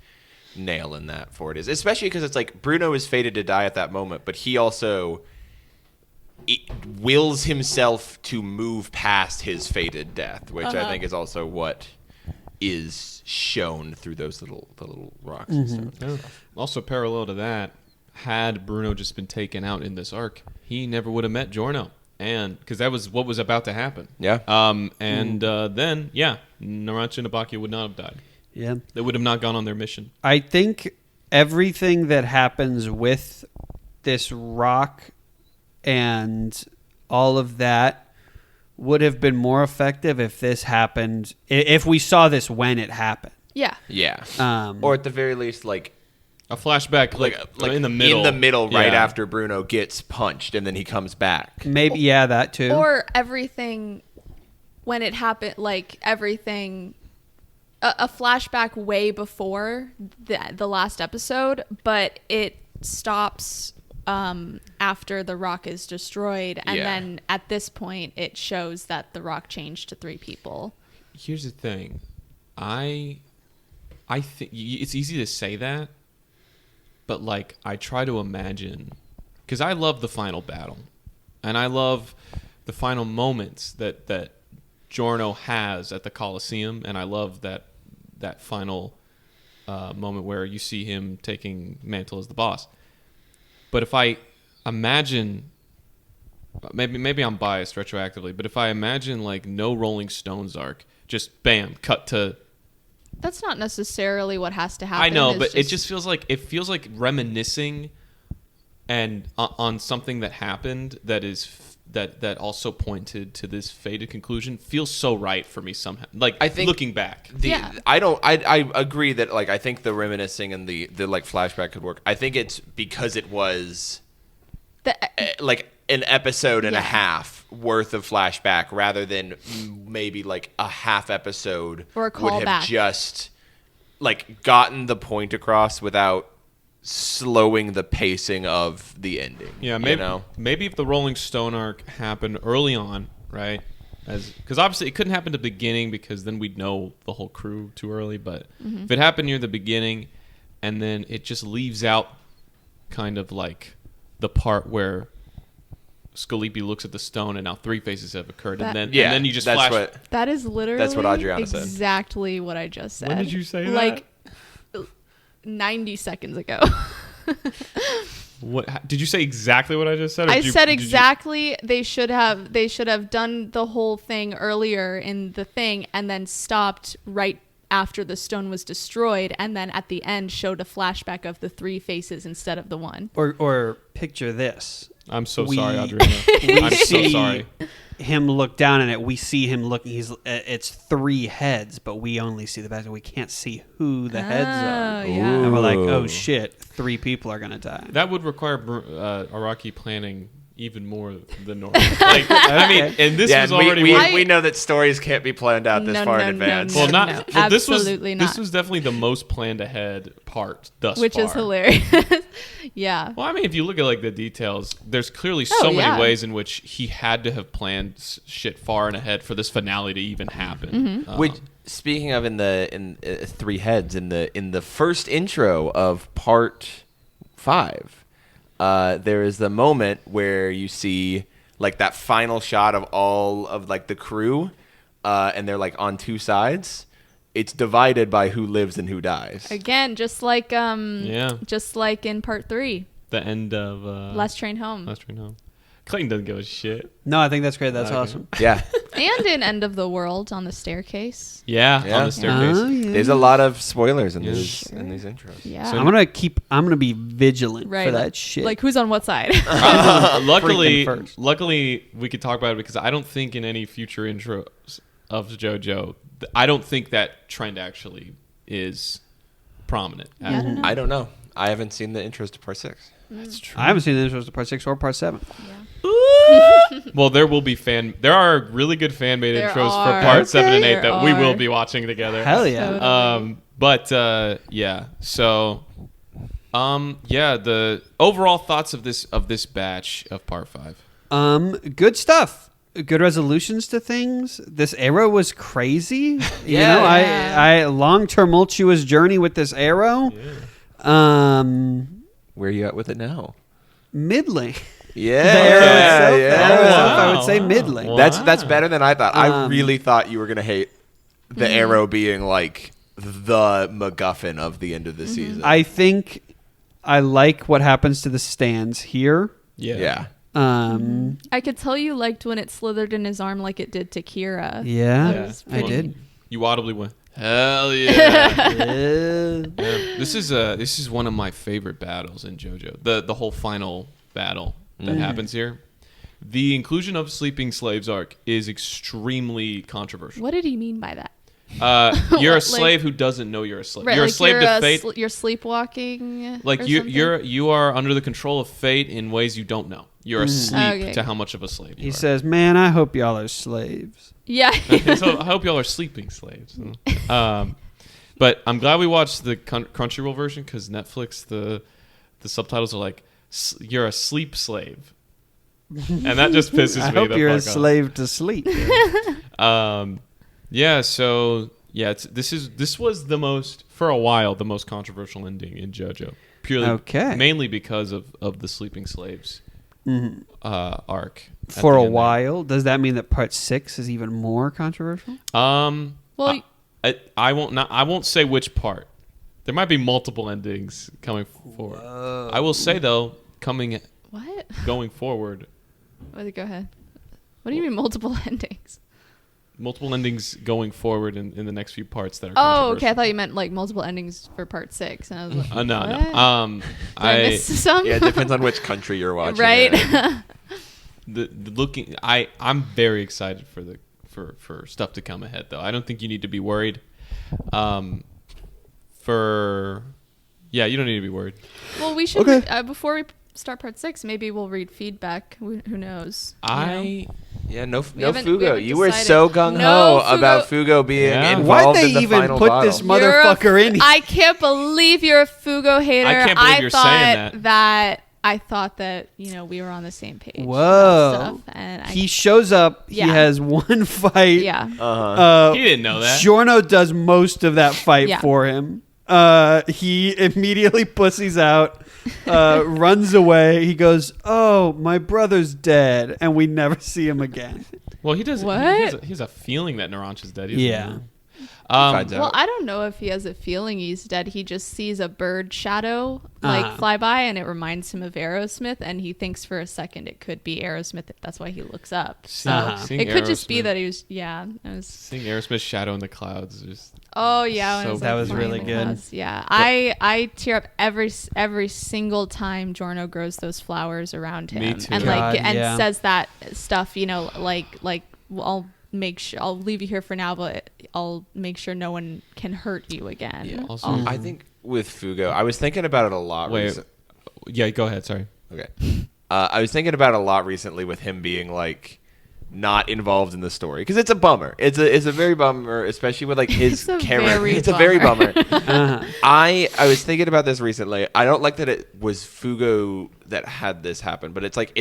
nail in that for it is, especially because it's like Bruno is fated to die at that moment, but he also wills himself to move past his fated death, which I think is also what is shown through those little rocks and stuff. Yeah. Also, parallel to that, had Bruno just been taken out in this arc, he never would have met Giorno, and because that was what was about to happen. Yeah. Then Narancia and Abbacchio would not have died. Yeah. They would have not gone on their mission. I think everything that happens with this rock and all of that would have been more effective if this happened, if we saw this when it happened. Yeah. Or at the very least, like a flashback, like in the middle, right after Bruno gets punched, and then he comes back. Maybe, that too. Or everything when it happened, like everything, a flashback way before the last episode, but it stops after the rock is destroyed, and then at this point it shows that the rock changed to 3 people. Here's the thing, I think it's easy to say that, but like I try to imagine, because I love the final battle, and I love the final moments that Giorno has at the Colosseum, and I love that final moment where you see him taking mantle as the boss. But if I imagine, maybe I'm biased retroactively, but if I imagine like no Rolling Stones arc, just bam, cut to. That's not necessarily what has to happen. I know, but it just feels like reminiscing, and on something that happened that also pointed to this fated conclusion feels so right for me somehow. Like I think looking back, I agree that like I think the reminiscing and the like flashback could work. I think it's because it was like an episode and a half worth of flashback rather than maybe like a half episode or a callback. Would have just like gotten the point across without slowing the pacing of the ending. Yeah, maybe if the Rolling Stone arc happened early on, right? Because obviously it couldn't happen at the beginning because then we'd know the whole crew too early. But if it happened near the beginning, and then it just leaves out kind of like the part where Scalipi looks at the stone, and now 3 phases have occurred, That- and then you just that's flash. That is literally That's what Adriana said. exactly what I just said. When did you say that? Like 90 seconds ago. What did you say exactly what I just said? Or I did you- said did you- exactly they should have done the whole thing earlier in the thing and then stopped right after the stone was destroyed and then at the end showed a flashback of the 3 faces instead of the 1. Or picture this. I'm so we- sorry, Adriana. I'm so see sorry. him look down at it. We see him looking. It's 3 heads, but we only see the back. We can't see who the heads are. Oh, yeah. And we're like, Ooh. oh shit, 3 people are gonna die. That would require Araki planning even more than normal. Like, I mean, and this was already. we know that stories can't be planned out this far in advance. well, not. No, well, this was absolutely not. this was definitely the most planned ahead part thus Which far. is hilarious. Yeah. Well, I mean, if you look at like the details, there's clearly Oh, so yeah. many ways in which he had to have planned shit far and ahead for this finale to even happen. Mm-hmm. Which, speaking of in 3 heads in the first intro of part 5, there is the moment where you see like that final shot of all of like the crew, and they're like on 2 sides. It's divided by who lives and who dies. Again, just like Yeah. just like in part 3, The end of Last Train Home. Last Train Home. Clayton doesn't give a shit. No, I think that's great. That's Okay. awesome. Yeah, And in End of the World on the staircase. Yeah, Yeah. on the staircase. Oh, yeah. there's a lot of spoilers in Yeah. these intros. Yeah. So- I'm gonna be vigilant Right. for that shit. Like who's on what side? Luckily, Freaking first. luckily, we could talk about it because I don't think in any future intros of JoJo, I don't think that trend actually is prominent. Yeah, I don't know. I don't know. I haven't seen the intros to part 6. That's true. I haven't seen the intros to part 6 or part 7. Yeah. Well, there will be there are really good fan made There intros are. for part 7 and 8 There that we will are. be watching together. Hell yeah. So- But yeah. So yeah, the overall thoughts of this batch of part 5. Good stuff. Good resolutions to things. This arrow was crazy. Yeah. I long tumultuous journey with this arrow. Where are you at with it now? Middling. Yeah, The arrow itself, yeah. the arrow itself, I Wow. would say middling. Wow. That's better than I thought. I really thought you were gonna hate the Mm-hmm. arrow being like the MacGuffin of the end of the season. I think I like what happens to the stands here. yeah. I could tell you liked when it slithered in his arm like it did to Kira. Yeah, That was I pretty- did. You audibly went, hell yeah. Yeah. This is one of my favorite battles in JoJo. The whole final battle that happens here. The inclusion of Sleeping Slaves arc is extremely controversial. What did he mean by that? You're a Like- slave who doesn't know you're a slave. Right, You're a like slave to fate. You're sleepwalking. Like or you, something? you are under the control of fate in ways you don't know. You're asleep Okay. to how much of a slave you He are. says, "Man, I hope y'all are slaves." Yeah. So I hope y'all are sleeping slaves. But I'm glad we watched the Crunchyroll version because Netflix the subtitles are like you're a sleep slave, and that just pisses I me hope the you're a fuck off. slave to sleep. Yeah. So yeah, this was the most for a while the most controversial ending in JoJo. Purely, Okay. mainly because of the sleeping slaves arc at For the a end there. while, does that mean that part 6 is even more controversial? Well, I won't say which part. There might be multiple endings coming forward. I will say though, what? going forward, Go ahead. What do you mean multiple endings? multiple endings going forward in the next few parts that are. Oh, okay. I controversial. thought you meant like multiple endings for part 6, and I was like, No, what? no. Did I miss some? Yeah, it depends on which country you're watching. Right. the I'm very excited for stuff to come ahead though. I don't think you need to be worried. You don't need to be worried. Well, we should Okay. before we start part 6, maybe we'll read feedback. Who knows? You know? Yeah, no We haven't Fugo. You were decided. so gung ho No Fugo. about Fugo being Yeah. involved Why'd they in the even final put battle. this motherfucker in here? I can't believe you're a Fugo hater. I can't believe you're saying that. I thought that we were on the same page. Whoa. About stuff, and He shows up. Yeah. He has one fight. yeah. Uh-huh. He didn't know that. Giorno does most of that fight Yeah. for him. He immediately pussies out, runs away. He goes, "Oh, my brother's dead," and we never see him again. Well, he does. What? He has a feeling that Naranja's dead. He doesn't Yeah. know. Finds Well, out. I don't know if he has a feeling he's dead. He just sees a bird shadow fly by, and it reminds him of Aerosmith, and he thinks for a second it could be Aerosmith. That's why he looks up. So Seeing it could just be Aerosmith- that he was. Yeah. It was. Seeing Aerosmith's shadow in the clouds is just. Oh yeah, when So it was, That was flying really in the good. clouds. Yeah, I tear up every single time Giorno grows those flowers around him, Me too. and God, like and yeah. says that stuff. You know, like well, I'll leave you here for now, but I'll make sure no one can hurt you again. Yeah. Also- Oh. I think with Fugo, I was thinking about it a lot. Wait. Yeah, go ahead. Sorry. Okay. I was thinking about it a lot recently with him being like not involved in the story because it's a bummer. It's a very bummer, especially with like his It's a character. very It's a very bummer. bummer. I was thinking about this recently. I don't like that it was Fugo that had this happen, but it's like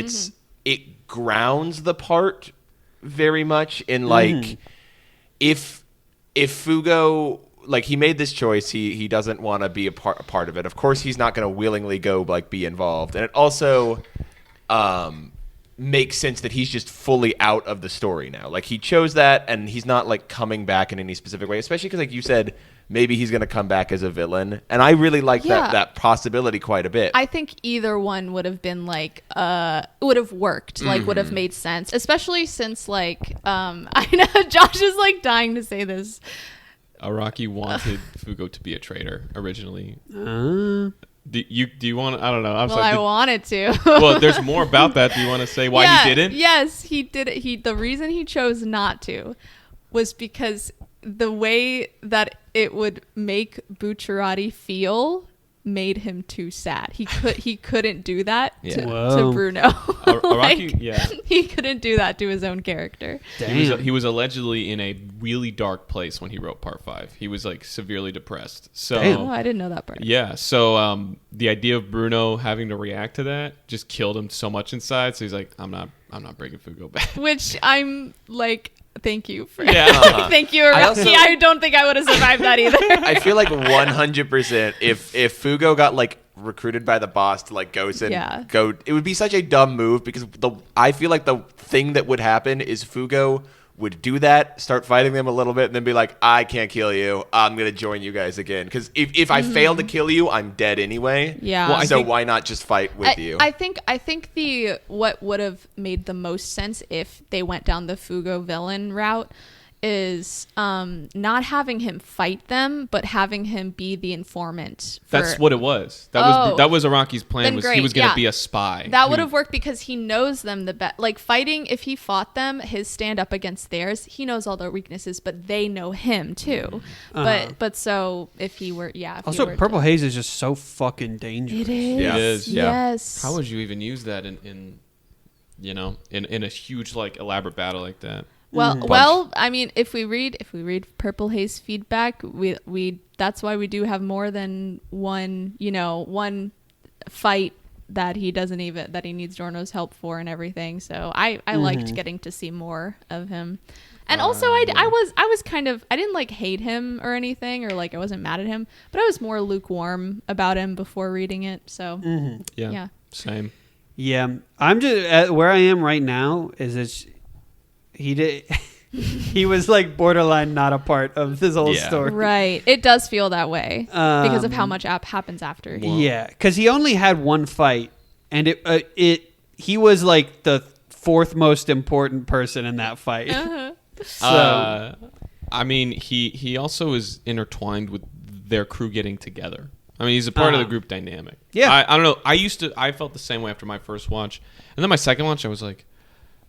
it grounds the part very much in like if Fugo, like, he made this choice, he doesn't want to be a part of it. Of course, he's not going to willingly go like be involved, and it also makes sense that he's just fully out of the story now. Like, he chose that, and he's not like coming back in any specific way. Especially because, like you said, maybe he's going to come back as a villain, and I really like Yeah. that possibility quite a bit. I think either one would have been like would have worked, like would have made sense, especially since like I know Josh is like dying to say this. Araki wanted Fugo to be a traitor originally. Uh, Do you want? I don't know. I'm Well, sorry. I wanted to. Well, there's more about that. Do you want to say why Yeah, he didn't? Yes, he did it. The reason he chose not to was because the way that it would make Bucciarati feel made him too sad. He couldn't do that Yeah. to Whoa. Bruno. Araki, yeah. He couldn't do that to his own character. damn. He was allegedly in a really dark place when he wrote Part 5. He was like severely depressed. So Damn. Oh, I didn't know that part. yeah, so the idea of Bruno having to react to that just killed him so much inside. So he's like, I'm not bringing Fugo back. Which I'm like, thank you for. Yeah. Thank you, I Araki. also- I don't think I would have survived that either. I feel like 100% if Fugo got like recruited by the boss to like go it would be such a dumb move because I feel like the thing that would happen is Fugo would do that, start fighting them a little bit, and then be like, I can't kill you. I'm going to join you guys again. Because if I fail to kill you, I'm dead anyway. Yeah. Well, I So think- why not just fight with you? I think the what would have made the most sense if they went down the Fugo villain route is not having him fight them, but having him be the informant. That's what it was. That was Araki's plan. Then Was he great, was going to yeah. be a spy. That would have worked because he knows them the best. Like fighting, if he fought them, his stand up against theirs, he knows all their weaknesses, but they know him too. But so if he were, if he Also, were Purple to- Haze is just so fucking dangerous. It is. Yeah. It is, yeah. Yes. How would you even use that in a huge like elaborate battle like that? Well, I mean, if we read Purple Haze feedback, we that's why we do have more than one fight that he needs Giorno's help for and everything. So I liked getting to see more of him. And also I was kind of, I didn't like hate him or anything, or like I wasn't mad at him, but I was more lukewarm about him before reading it. So yeah. Same. Yeah, I'm just where I am right now. He was like borderline not a part of this whole Yeah. story. Right. It does feel that way because of how Um, much happens after. Yeah, because he only had one fight, and he was like the fourth most important person in that fight. So I mean, he also is intertwined with their crew getting together. I mean, he's a part of the group dynamic. Yeah. I don't know. I felt the same way after my first watch, and then my second watch, I was like,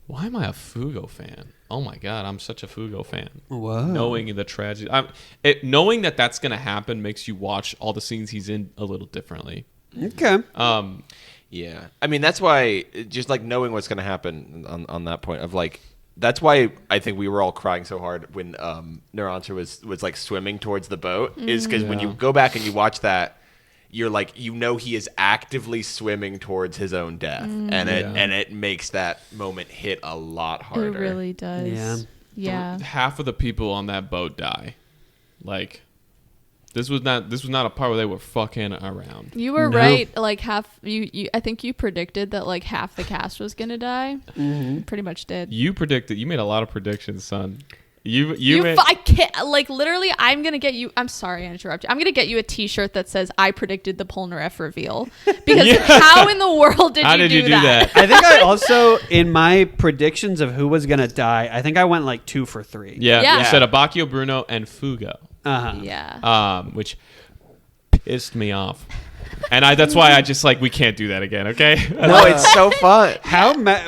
why am I a Fugo fan? Oh my god, I'm such a Fugo fan. Whoa. Knowing the tragedy, knowing that that's gonna happen makes you watch all the scenes he's in a little differently. Okay. Yeah, I mean that's why just like knowing what's going to happen on that point of like that's why I think we were all crying so hard when Naranja was like swimming towards the boat is because when you go back and you watch that, you're like he is actively swimming towards his own death, and it makes that moment hit a lot harder. It really does. Yeah. Yeah. Half of the people on that boat die. Like, This was not a part where they were fucking around. You were No. right. Like half. You. I think you predicted that like half the cast was gonna die. Mm-hmm. Pretty much did. You made a lot of predictions, son. I can't, like, literally, I'm going to get you, I'm sorry I interrupted you. I'm going to get you a t-shirt that says, I predicted the Polnareff reveal. Because how in the world did you do that? I think I also, in my predictions of who was going to die, I think I went like 2 for 3. Yeah. You said Abacchio, Bruno, and Fugo. Uh-huh. Yeah. Which pissed me off. And that's why I just like, we can't do that again, okay? No, it's so fun.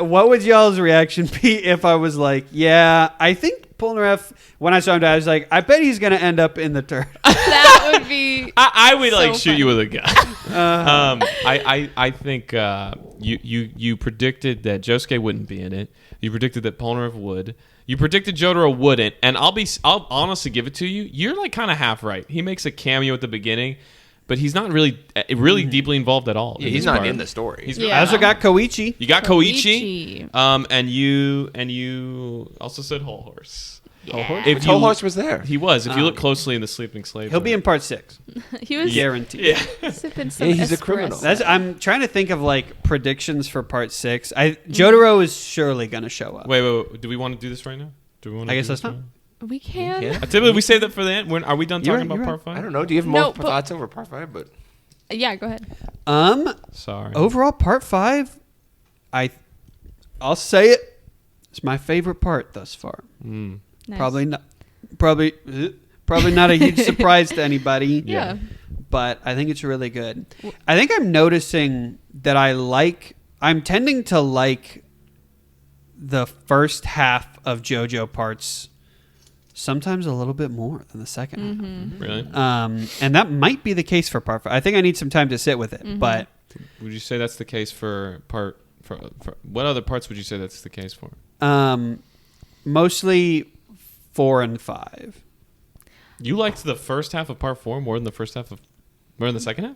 What would y'all's reaction be if I was like, yeah, I think Polnareff, when I saw him die, I was like, I bet he's going to end up in the turret. That would be I would so like shoot you funny. with a gun. I think you predicted that Josuke wouldn't be in it. You predicted that Polnareff would. You predicted Jotaro wouldn't, and I'll honestly give it to you. You're like kind of half right. He makes a cameo at the beginning, but he's not really deeply involved at all. Yeah, in he's this not part. in the story. Yeah. I also got Koichi. You got Koichi. Koichi. And you also said Whole Horse. Yeah. If Whole you- Horse was there. He was. If you look closely in the Sleeping Slave, He'll be in part 6. He was Guaranteed. Yeah. sipping some Yeah, he's a espresso. criminal. I'm trying to think of like predictions for part 6. Jotaro is surely going to show up. Wait. Do we want to do this right now? Do we want? I guess let's not. We can. Yeah. Typically, we save that for the end. Are we done You're talking right, about you're part 5? I don't know. Do you have more No, but- thoughts over part 5? But Yeah, go ahead. Sorry. Overall, part 5, I'll say it. It's my favorite part thus far. Mm. Nice. Probably not a huge surprise to anybody. Yeah. But I think it's really good. I think I'm noticing that I'm tending to like the first half of JoJo parts sometimes a little bit more than the second half. Really? And that might be the case for part 5. I think I need some time to sit with it. But Would you say that's the case for part? For what other parts would you say that's the case for? mostly 4 and 5. You liked the first half of part 4 more than the second half?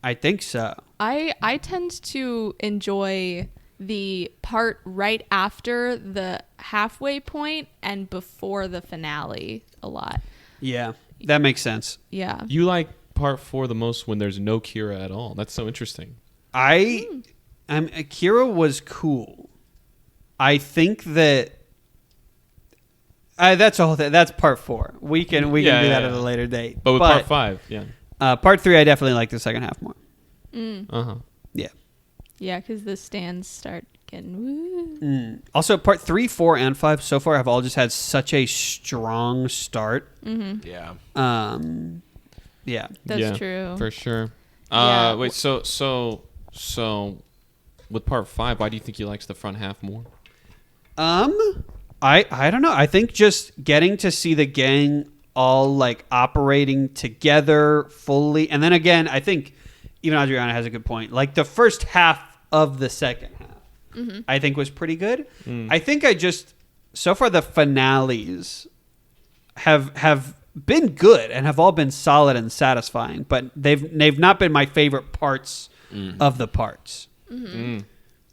I think so. I tend to enjoy the part right after the halfway point and before the finale a lot. Yeah, that makes sense. Yeah. You like part 4 the most when there's no Kira at all. That's so interesting. Akira was cool. I think that that's all. That's part 4. We can do that at a later date. But with part 5, yeah. Part 3, I definitely like the second half more. Uh-huh. Yeah. Yeah, because the stands start getting woo. Also, part 3, 4, and 5 so far have all just had such a strong start. yeah. Yeah. That's Yeah, true. For sure. Yeah. Wait, so with part 5, why do you think he likes the front half more? I don't know. I think just getting to see the gang all like operating together fully, and then again, I think even Adriana has a good point. Like the first half of the second half, I think was pretty good. I think so far the finales have been good and have all been solid and satisfying, but they've not been my favorite parts of the parts.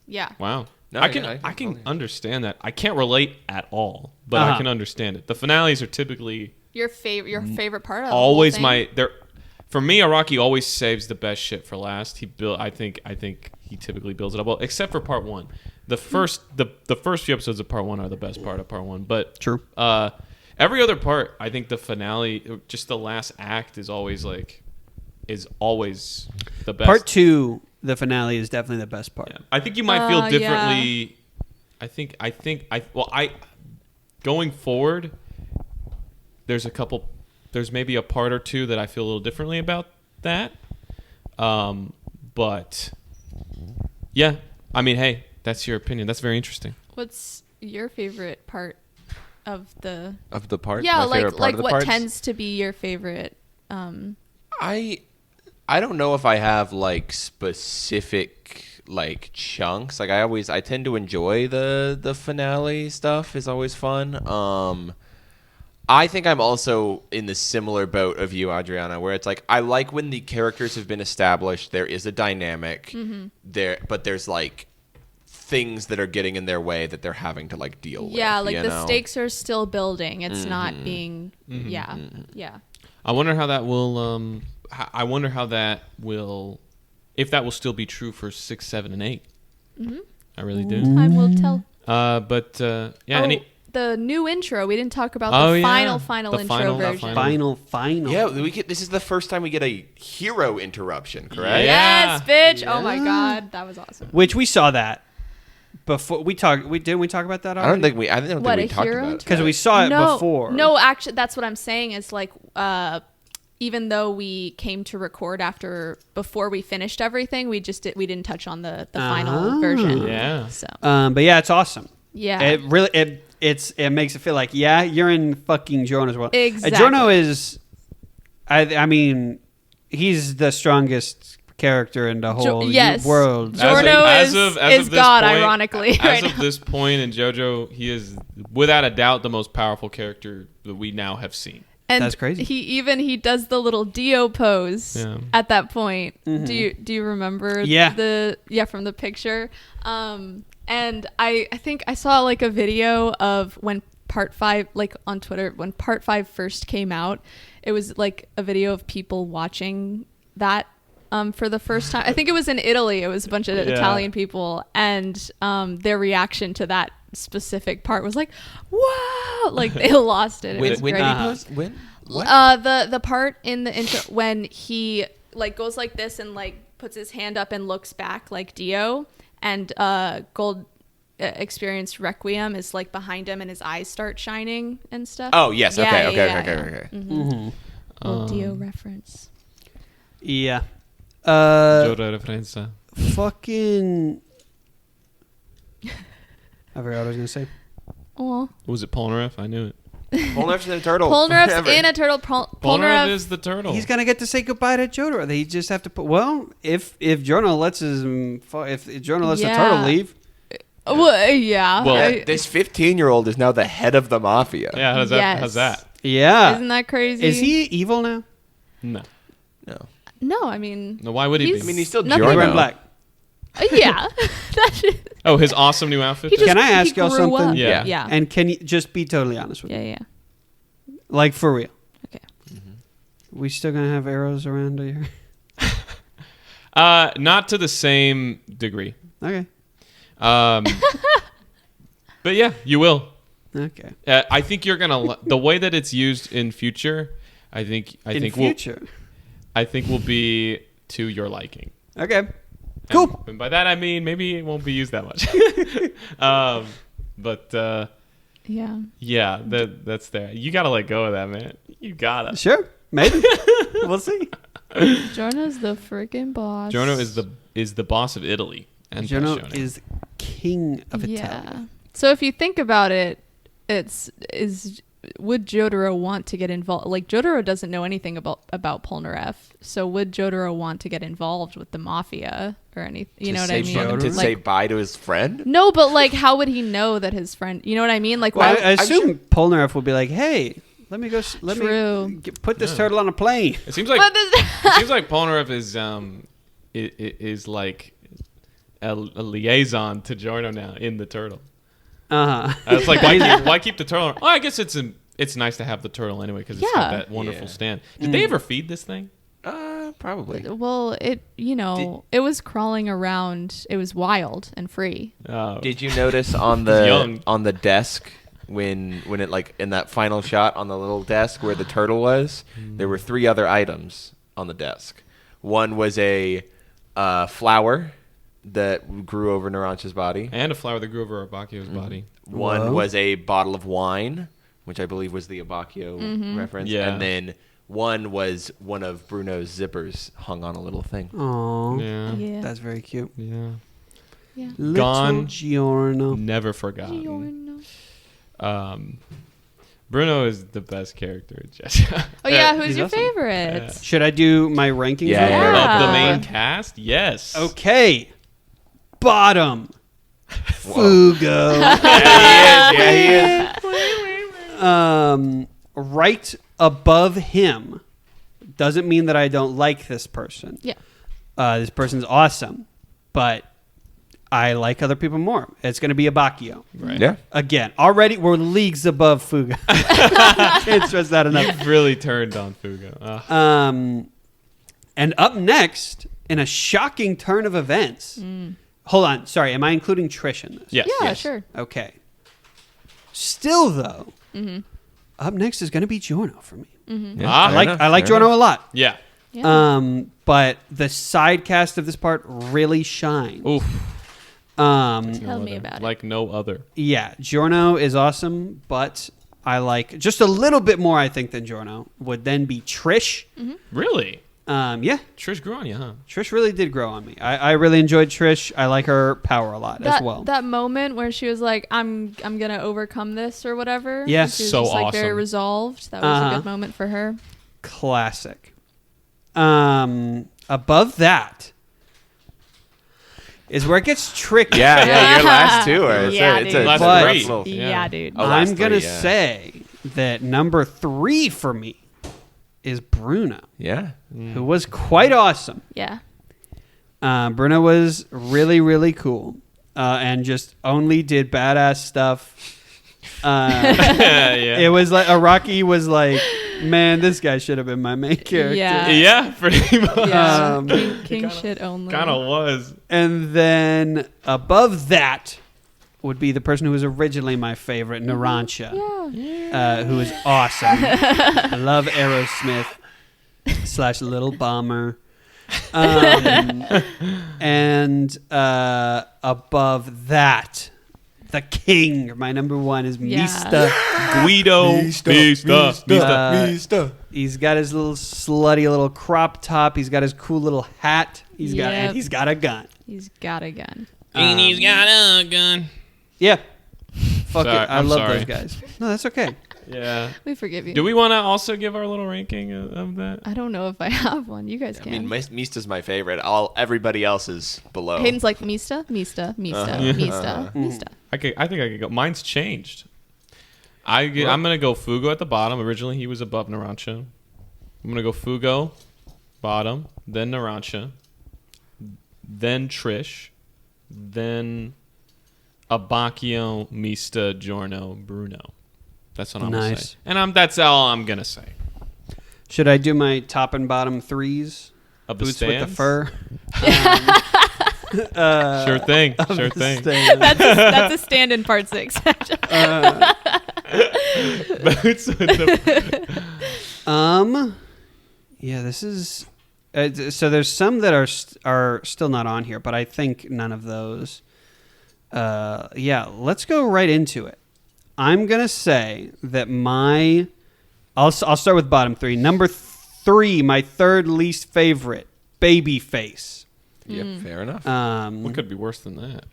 Yeah. Wow. No, I yeah, can understand that. I can't relate at all, but I can understand it. The finales are typically Your favorite part of the always whole thing? for me, Araki always saves the best shit for last. I think he typically builds it up well, except for part 1. The first few episodes of part 1 are the best part of part 1, but True. Every other part, I think the finale, just the last act is always the best. Part 2, the finale is definitely the best part. Yeah. I think you might feel yeah. differently. I going forward, there's maybe a part or two that I feel a little differently about that. But yeah, I mean, hey, that's your opinion. That's very interesting. What's your favorite part of the part? Yeah, My favorite part like of the what parts? tends to be your favorite I don't know if I have like specific like chunks. Like I tend to enjoy the finale stuff is always fun. I think I'm also in the similar boat of you, Adriana, where it's like I like when the characters have been established, there is a dynamic there, but there's like things that are getting in their way that they're having to like deal with. Yeah, like you the know? stakes are still building. It's not being yeah. I wonder how that will. I wonder how that will, if that will still be true for 6, 7, and 8. Mm-hmm. I really do. Time will tell. The new intro. We didn't talk about the final intro version. Final. Yeah, this is the first time we get a hero interruption, correct? Yeah. Yes, bitch. Oh my god, that was awesome. Which we saw that before. Didn't we talk about that already? I don't think we talked hero about it. Because we saw it before. No, actually, that's what I'm saying. Is like, even though we came to record before we finished everything, we didn't touch on the final version. Yeah. So. But yeah, it's awesome. Yeah. It really it makes it feel like you're in fucking Giorno's world. Exactly. Giorno is, I mean, he's the strongest character in the whole world. Giorno is God, point, ironically. As of this point in JoJo, he is without a doubt the most powerful character that we now have seen. And that's crazy. He does the little Dio pose at that point. Mm-hmm. Do you remember? From the picture. And I think I saw like a video of when Part 5, like on Twitter, when Part 5 first came out. It was like a video of people watching that for the first time. I think it was in Italy. It was a bunch of Italian people, and their reaction to that specific part was like, "Wow!" Like they lost it. It was when great. did he post? When? What? The part in the intro when he like goes like this and like puts his hand up and looks back like Dio, and Gold Experience Requiem is like behind him and his eyes start shining and stuff. Oh yes, okay. Mm-hmm. Mm-hmm. Little Dio reference. Yeah. JoJo referenza. Fucking. I forgot what I was gonna say. Oh. Was it Polnareff? I knew it. Polnareff's in a turtle. Polnareff's in a turtle. Polnareff is the turtle. He's gonna get to say goodbye to Jotaro. They just have to put. Well, if Giorno lets the turtle leave. Well, yeah. Well, this 15-year-old is now the head of the mafia. Yeah, how's that? Yeah. Isn't that crazy? Is he evil now? No. No, I mean. No, why would he be? I mean, he's still Giorno. Giorno. Black. Yeah. Oh, his awesome new outfit? Can I ask y'all something? Up. Yeah. And can you just be totally honest with me? Yeah. Like, for real. Okay. Mm-hmm. We still gonna have arrows around here? Not to the same degree. Okay. But yeah, you will. Okay. I think you're gonna the way that it's used in future. I think will be to your liking. Okay. Cool. And by that I mean maybe it won't be used that much. Yeah, that's there. You gotta let go of that, man. You gotta. Sure. Maybe. We'll see. Giorno's the freaking boss. Giorno is the boss of Italy. And Giorno Passione. is king of Italy. Yeah. So if you think about it, would Jotaro want to get involved? Like, Jotaro doesn't know anything about Polnareff. So would Jotaro want to get involved with the mafia or anything? You know what I mean? To say bye to his friend? No, but like, how would he know that his friend? You know what I mean? Like, well, I assume Polnareff would be like, "Hey, let me go. Let me put this turtle on a plane." It seems like Polnareff is like a liaison to Giorno now in the turtle. It's like why keep the turtle? Oh, I guess it's nice to have the turtle anyway because it's got that wonderful stand. Did they ever feed this thing? Probably. Well, it was crawling around. It was wild and free. Oh. Did you notice on the desk when it like in that final shot on the little desk where the turtle was, there were 3 other items on the desk. One was a flower that grew over Narancha's body. And a flower that grew over Abakio's body. One was a bottle of wine, which I believe was the Abakio reference. Yeah. And then one was one of Bruno's zippers hung on a little thing. Oh, Yeah. that's very cute. Yeah. Little Gone. Giorno. Never forgotten. Bruno is the best character in JoJo. Oh yeah, who's he's your awesome. favorite? Should I do my rankings? Yeah. Of the main cast? Yes. Okay. Bottom. Fugo. Yeah, he is. Right above him doesn't mean that I don't like this person. Yeah. This person's awesome, but I like other people more. It's going to be Abakio. Right. Yeah. Again, already we're leagues above Fuga. Can't stress that enough. You've really turned on Fugo. And up next, in a shocking turn of events. Hold on. Sorry, am I including Trish in this? Yes. Yeah, yes. sure. Okay. Still, though, up next is going to be Giorno for me. Yeah, I like Giorno a lot. Yeah. Yeah. But the side cast of this part really shines. Oof. Tell No me other. about it. Like no other. Yeah, Giorno is awesome, but I like just a little bit more, I think, than Giorno would then be Trish. Really? Yeah, Trish grew on you, huh? Trish really did grow on me. I really enjoyed Trish. I like her power a lot as well. That moment where she was like, "I'm gonna overcome this" or whatever. Yeah. she was So just, like very awesome. resolved. That was a good moment for her. Classic. Above that is where it gets tricky. Yeah, your last two are. Yeah, It's dude. a Last But- three. little- Yeah, dude. Oh, last I'm gonna three, yeah. say that number 3 for me is Bruno, Yeah. who was quite awesome. Yeah. Bruno was really, really cool, and just only did badass stuff. Yeah. It was like Araki was like, man, this guy should have been my main character. Yeah. Yeah, pretty much. Yeah. Um, King shit only. Kind of was. And then above that would be the person who was originally my favorite, Narancia, Yeah. who is awesome. I love Aerosmith / Little Bomber. And above that, the king, my number 1 is Yeah. Mista. Guido. Mista. He's got his little slutty little crop top. He's got his cool little hat. He's got a gun. He's got a gun. And he's got a gun. Yeah. Fuck Sorry, it. I I'm love sorry. those guys. No, that's okay. Yeah. We forgive you. Do we want to also give our little ranking of that? I don't know if I have one. You guys I can. mean, Mista's my favorite. Everybody else is below. Hayden's like Mista. I think I could go. Mine's changed. I'm gonna go Fugo at the bottom. Originally, he was above Narancia. I'm gonna go Fugo, bottom, then Narancia, then Trish, then Abakio, Mista, Giorno, Bruno. That's what I'm gonna Nice. say. And that's all I'm gonna say. Should I do my top and bottom 3s? Of the Boots stands? with the fur. Sure thing. Of Sure the thing. stands. That's a stand in part 6. Boots with the Yeah, this is. So there's some that are still not on here, but I think none of those. Yeah, let's go right into it. I'm gonna say that I'll start with bottom 3. Number 3, my third least favorite, Babyface. Yep, fair enough. What could be worse than that?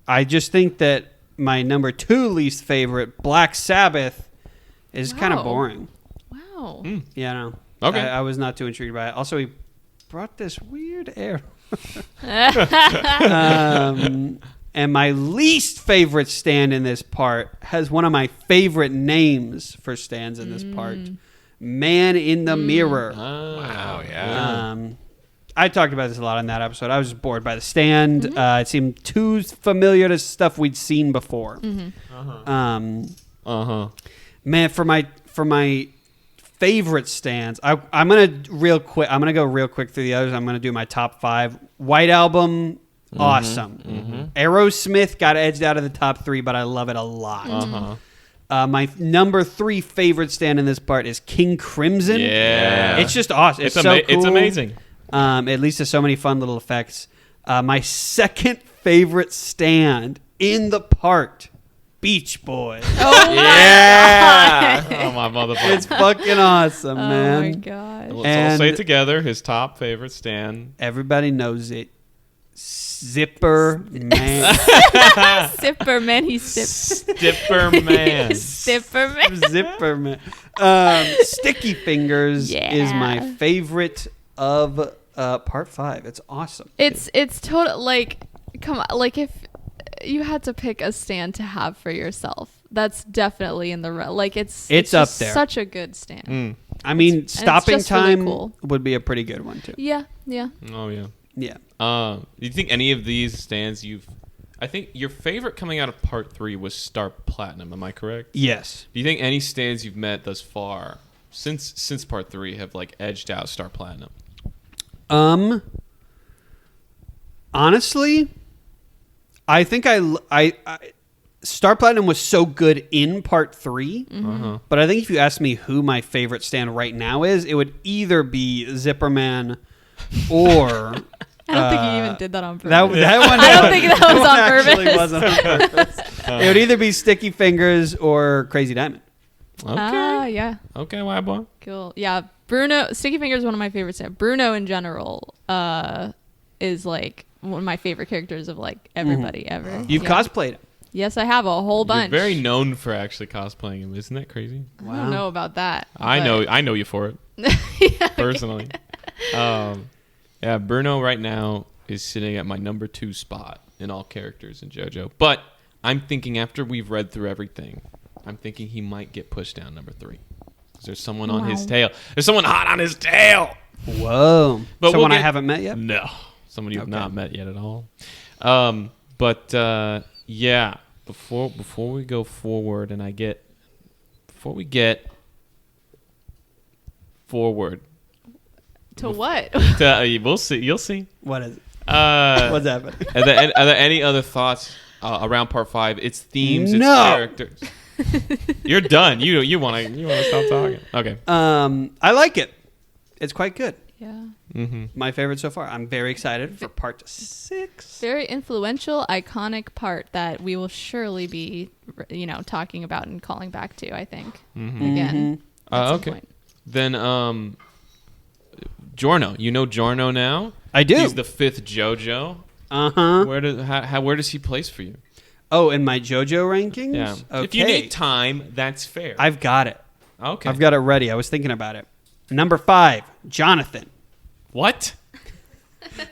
I just think that my number 2 least favorite, Black Sabbath, is kind of Wow. boring. Wow. Yeah, no. Okay. I was not too intrigued by it. Also, he brought this weird arrow. And my least favorite stand in this part has one of my favorite names for stands in this part. Man in the Mirror. Wow, yeah. I talked about this a lot on that episode. I was just bored by the stand. It seemed too familiar to stuff we'd seen before. Man, for my favorite stands, I'm gonna go real quick through the others. I'm gonna do my top 5. White Album, awesome. Aerosmith got edged out of the top 3, but I love it a lot. My number 3 favorite stand in this part is King Crimson. Yeah. It's just awesome. It's so cool. It's amazing. It leads to so many fun little effects. My second favorite stand in the part, Beach Boys. Oh Yeah. Oh my motherfucker. It's fucking awesome, my man. god. Let's all And- say it together. His top favorite stand. Everybody knows it. Zipper Man. Zipper man, he sips. Dipper man. Zipper man. Zipper Man. Sticky Fingers is my Yeah. favorite of part 5. It's awesome. It's total like come on, like if you had to pick a stand to have for yourself, that's definitely in the like it's It's up just there. Such a good stand. I mean, stopping just really time cool. would be a pretty good one too. Yeah. Oh yeah. Yeah. Do you think any of these stands I think your favorite coming out of part 3 was Star Platinum. Am I correct? Yes. Do you think any stands you've met thus far since part 3 have like edged out Star Platinum? Honestly, I think I Star Platinum was so good in part 3, but I think if you ask me who my favorite stand right now is, it would either be Zipperman or I don't think he even did that on purpose. that one. I don't think that was on actually purpose. wasn't on purpose. It would either be Sticky Fingers or Crazy Diamond. Okay. Yeah. Okay, Wabwa. Cool. Yeah. Bruno, Sticky Fingers is one of my favorites. Bruno in general is like one of my favorite characters of like everybody ever. You've cosplayed him. Yes, I have a whole bunch. You're very known for actually cosplaying him. Isn't that crazy? I don't know about that. I know you for it. Personally. Yeah, Bruno right now is sitting at my number 2 spot in all characters in JoJo. But I'm thinking after we've read through everything, I'm thinking he might get pushed down number 3. Because there's someone on his tail. There's someone hot on his tail. Whoa. But Someone I haven't met yet? No. Someone you've not met yet at all. Yeah, before we go forward and before we get forward. To what? We'll see. You'll see. What is it? What's happening? Are there any other thoughts around part 5? Its themes, its No. characters. You're done. You want to stop talking? Okay. I like it. It's quite good. Yeah. Mm-hmm. My favorite so far. I'm very excited for part 6. Very influential, iconic part that we will surely be, talking about and calling back to, I think. Mm-hmm. Again. At some Okay. point. Then Giorno. You know Giorno now? I do. He's the 5th JoJo. Uh-huh. Where does he place for you? Oh, in my JoJo rankings? Yeah. Okay. If you need time, that's fair. I've got it. Okay. I've got it ready. I was thinking about it. Number 5, Jonathan. What?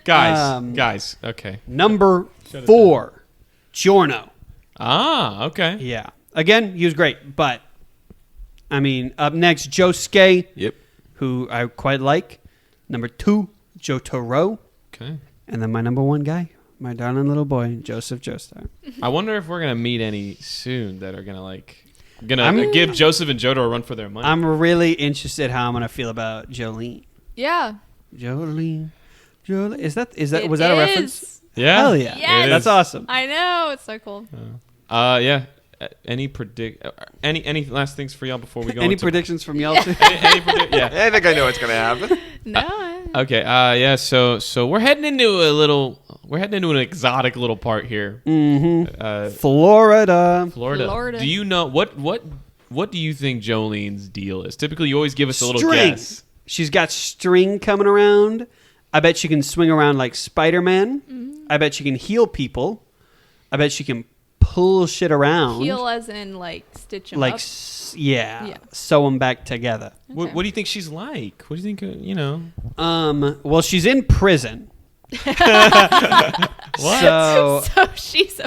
Guys. Okay. Number 4, Giorno. Ah, okay. Yeah. Again, he was great, but I mean, up next, Josuke, Yep. who I quite like. Number 2, Jotaro. Okay. And then my number 1 guy, my darling little boy, Joseph Joestar. I wonder if we're gonna meet any soon that are gonna give Joseph and Jotaro a run for their money. I'm really interested how I'm going to feel about Jolene. Yeah. Jolene. Was that It a reference? is. Yeah. Hell yeah. Yes. That's awesome. I know. It's so cool. Yeah. Any last things for y'all before we go? Any into predictions from y'all two? Yeah. I think I know what's gonna happen. No. Okay. Yeah. So we're heading into an exotic little part here. Mm-hmm. Florida. Florida. Do you know what do you think Jolene's deal is? Typically, you always give us a little String. guess. She's got string coming around. I bet she can swing around like Spider-Man. Mm-hmm. I bet she can heal people. I bet she can pull shit around. Heal as in like stitch them like up. Yeah, sew them back together. What do you think she's like? What do you think? Well, she's in prison. What? So So she's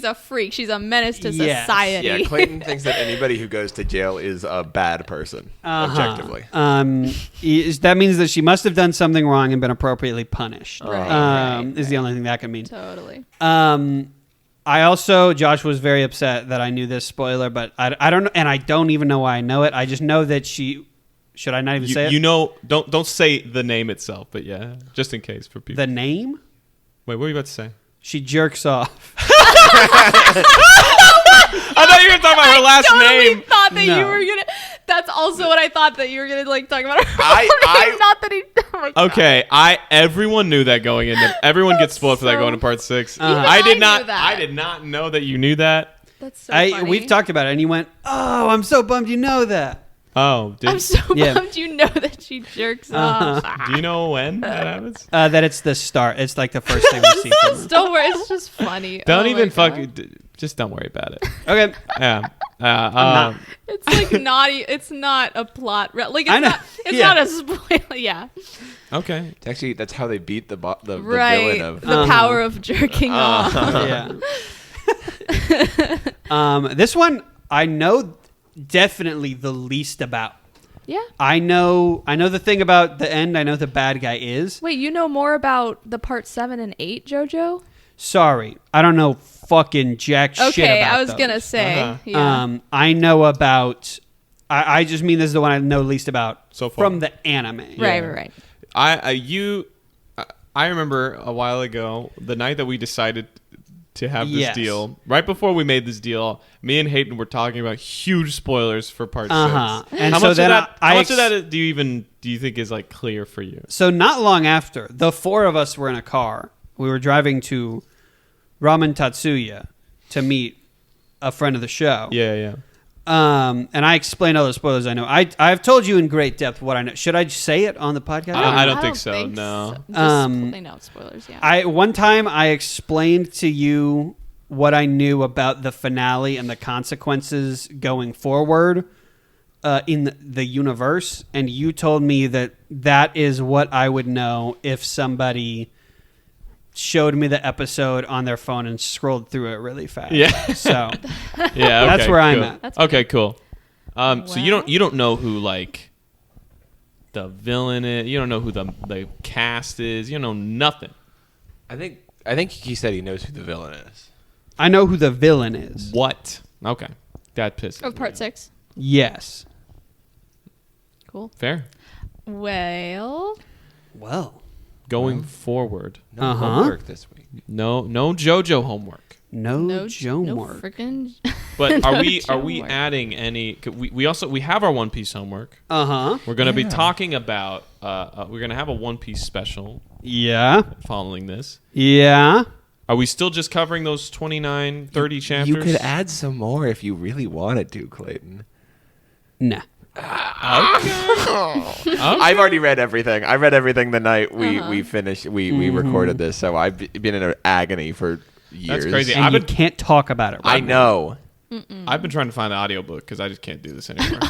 a freak. She's a menace to Yes. society. Yeah, Clayton thinks that anybody who goes to jail is a bad person, objectively. That means that she must have done something wrong and been appropriately punished. Right, Is the only thing that can mean. Totally. I also, Josh was very upset that I knew this spoiler, but I don't know, and I don't even know why I know it. I just know that she. Should I not even say it? You know, don't say the name itself, but yeah, just in case for people. The name? Wait, what were you about to say? She jerks off. I thought you were talking about her last totally name. thought that No. you were gonna. That's also what I thought that you were gonna like talk about. Her I- name, not that he. Oh my God. Okay, everyone knew that going into. Everyone gets spoiled for that going to part 6. Even I did I not. knew that. I did not know that you knew that. That's so funny. We've talked about it, and you went, "Oh, I'm so bummed you know that." Oh, I'm so Yeah. bummed you know that she jerks off. do you know when that happens? That it's the start. It's like the first thing we see from her. Don't worry, it's just funny. Don't Oh even my fuck. God. Just don't worry about it. Okay. Yeah. It's like naughty. It's not a plot. Like it's I know. not. It's Yeah. not a spoiler. Yeah. Okay. It's actually, that's how they beat the villain Right. of. The power of jerking off. Yeah. This one I know definitely the least about. Yeah. I know the thing about the end. I know the bad guy is. Wait, you know more about the part 7 and 8, JoJo? Sorry, I don't know fucking jack shit Okay, about I was those. gonna say. Uh-huh. Yeah. I know about. I just mean this is the one I know least about So far. from the anime. Right. I remember a while ago, the night that we decided to have this Yes. deal, right before we made this deal, me and Hayden were talking about huge spoilers for part 6. And How so much then of that, I how much ex- of that do you think is like clear for you? So not long after, the four of us were in a car. We were driving to Ramen Tatsuya to meet a friend of the show. Yeah. And I explained all the spoilers I know. I've told you in great depth what I know. Should I say it on the podcast? I don't think so, no. Just plain out spoilers, yeah. One time I explained to you what I knew about the finale and the consequences going forward in the universe, and you told me that is what I would know if somebody showed me the episode on their phone and scrolled through it really fast. Yeah. So Yeah, That's okay, where I'm cool. at. That's Okay, cool. So you Well- don't know who like the villain is. You don't know who the cast is. You know nothing. I think he said he knows who the villain is. I know who the villain is. What? Okay, that pisses. Of me part off. 6. Yes. Cool. Fair. Well, Well, Going forward, No Uh-huh. homework this week. no JoJo homework. no Joe no Mark. freaking. But No are we homework. adding any? 'Cause we also have our One Piece homework. Uh-huh. We're going to be Yeah. talking about. We're going to have a One Piece special Yeah. following this. Yeah. Are we still just covering those 29, 30 chapters? You could add some more if you really wanted to, Clayton. Nah. I've already read everything. I read everything the night we finished. We recorded this, so I've been in an agony for years. That's crazy. And I've you been- can't talk about it right I know. I've been trying to find the audiobook because I just can't do this anymore.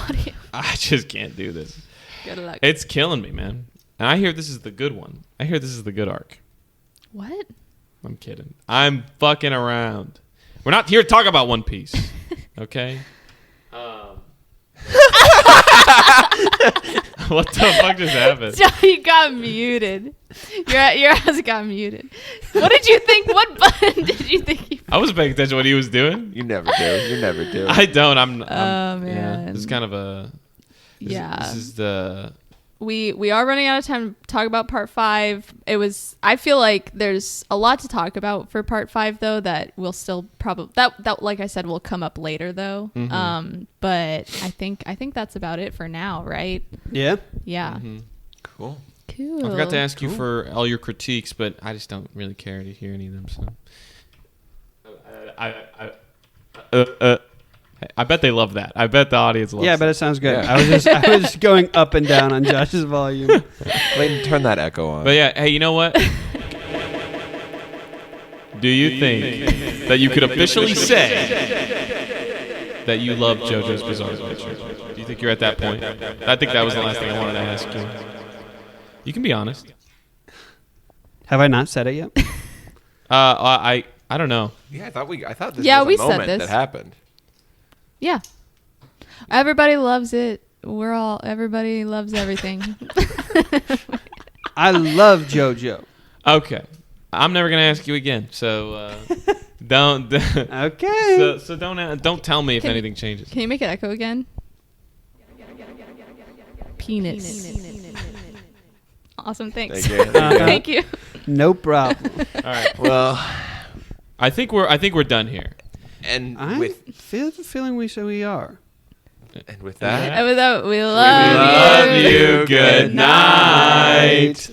I just can't do this. Good luck. It's killing me, man. And I hear this is the good one. I hear this is the good arc. What? I'm kidding. I'm fucking around. We're not here to talk about One Piece. Okay? What the fuck just happened? You got muted. Your ass got muted. What did you think? What button did you think you? I wasn't paying attention to what he was doing. You never do. You never do. I don't. I'm Oh, Yeah, man. this is kind of a. Yeah. This is the. We are running out of time to talk about part 5. I feel like there's a lot to talk about for part 5 though that will still probably that like I said will come up later though. But I think that's about it for now, right? Yeah. Yeah. Cool. Cool. I forgot to ask you for all your critiques, but I just don't really care to hear any of them. So. I bet they love that. I bet the audience loves Yeah, it. but it sounds good. Yeah. I was going up and down on Josh's volume. Clayton, turn that echo on. But yeah, hey, you know what? Do you think that you could officially say that you love JoJo's Bizarre Adventure? Do you think you're at that point? I think that was the last thing I wanted to ask you. You can be honest. Have I not said it yet? I don't know. Yeah, I thought this Yeah, was we a said moment this. that happened. Yeah. Everybody loves it. Everybody loves everything. I love JoJo. Okay, I'm never gonna ask you again. So don't. Okay. So don't tell me if Can- anything changes. Can you make it echo again? Penis. Awesome. Thanks. Thank you. Thank you. No problem. All right. Well, I think we're done here. and I with feel the feeling we are. that, And with that, we Love love you. you. Good night.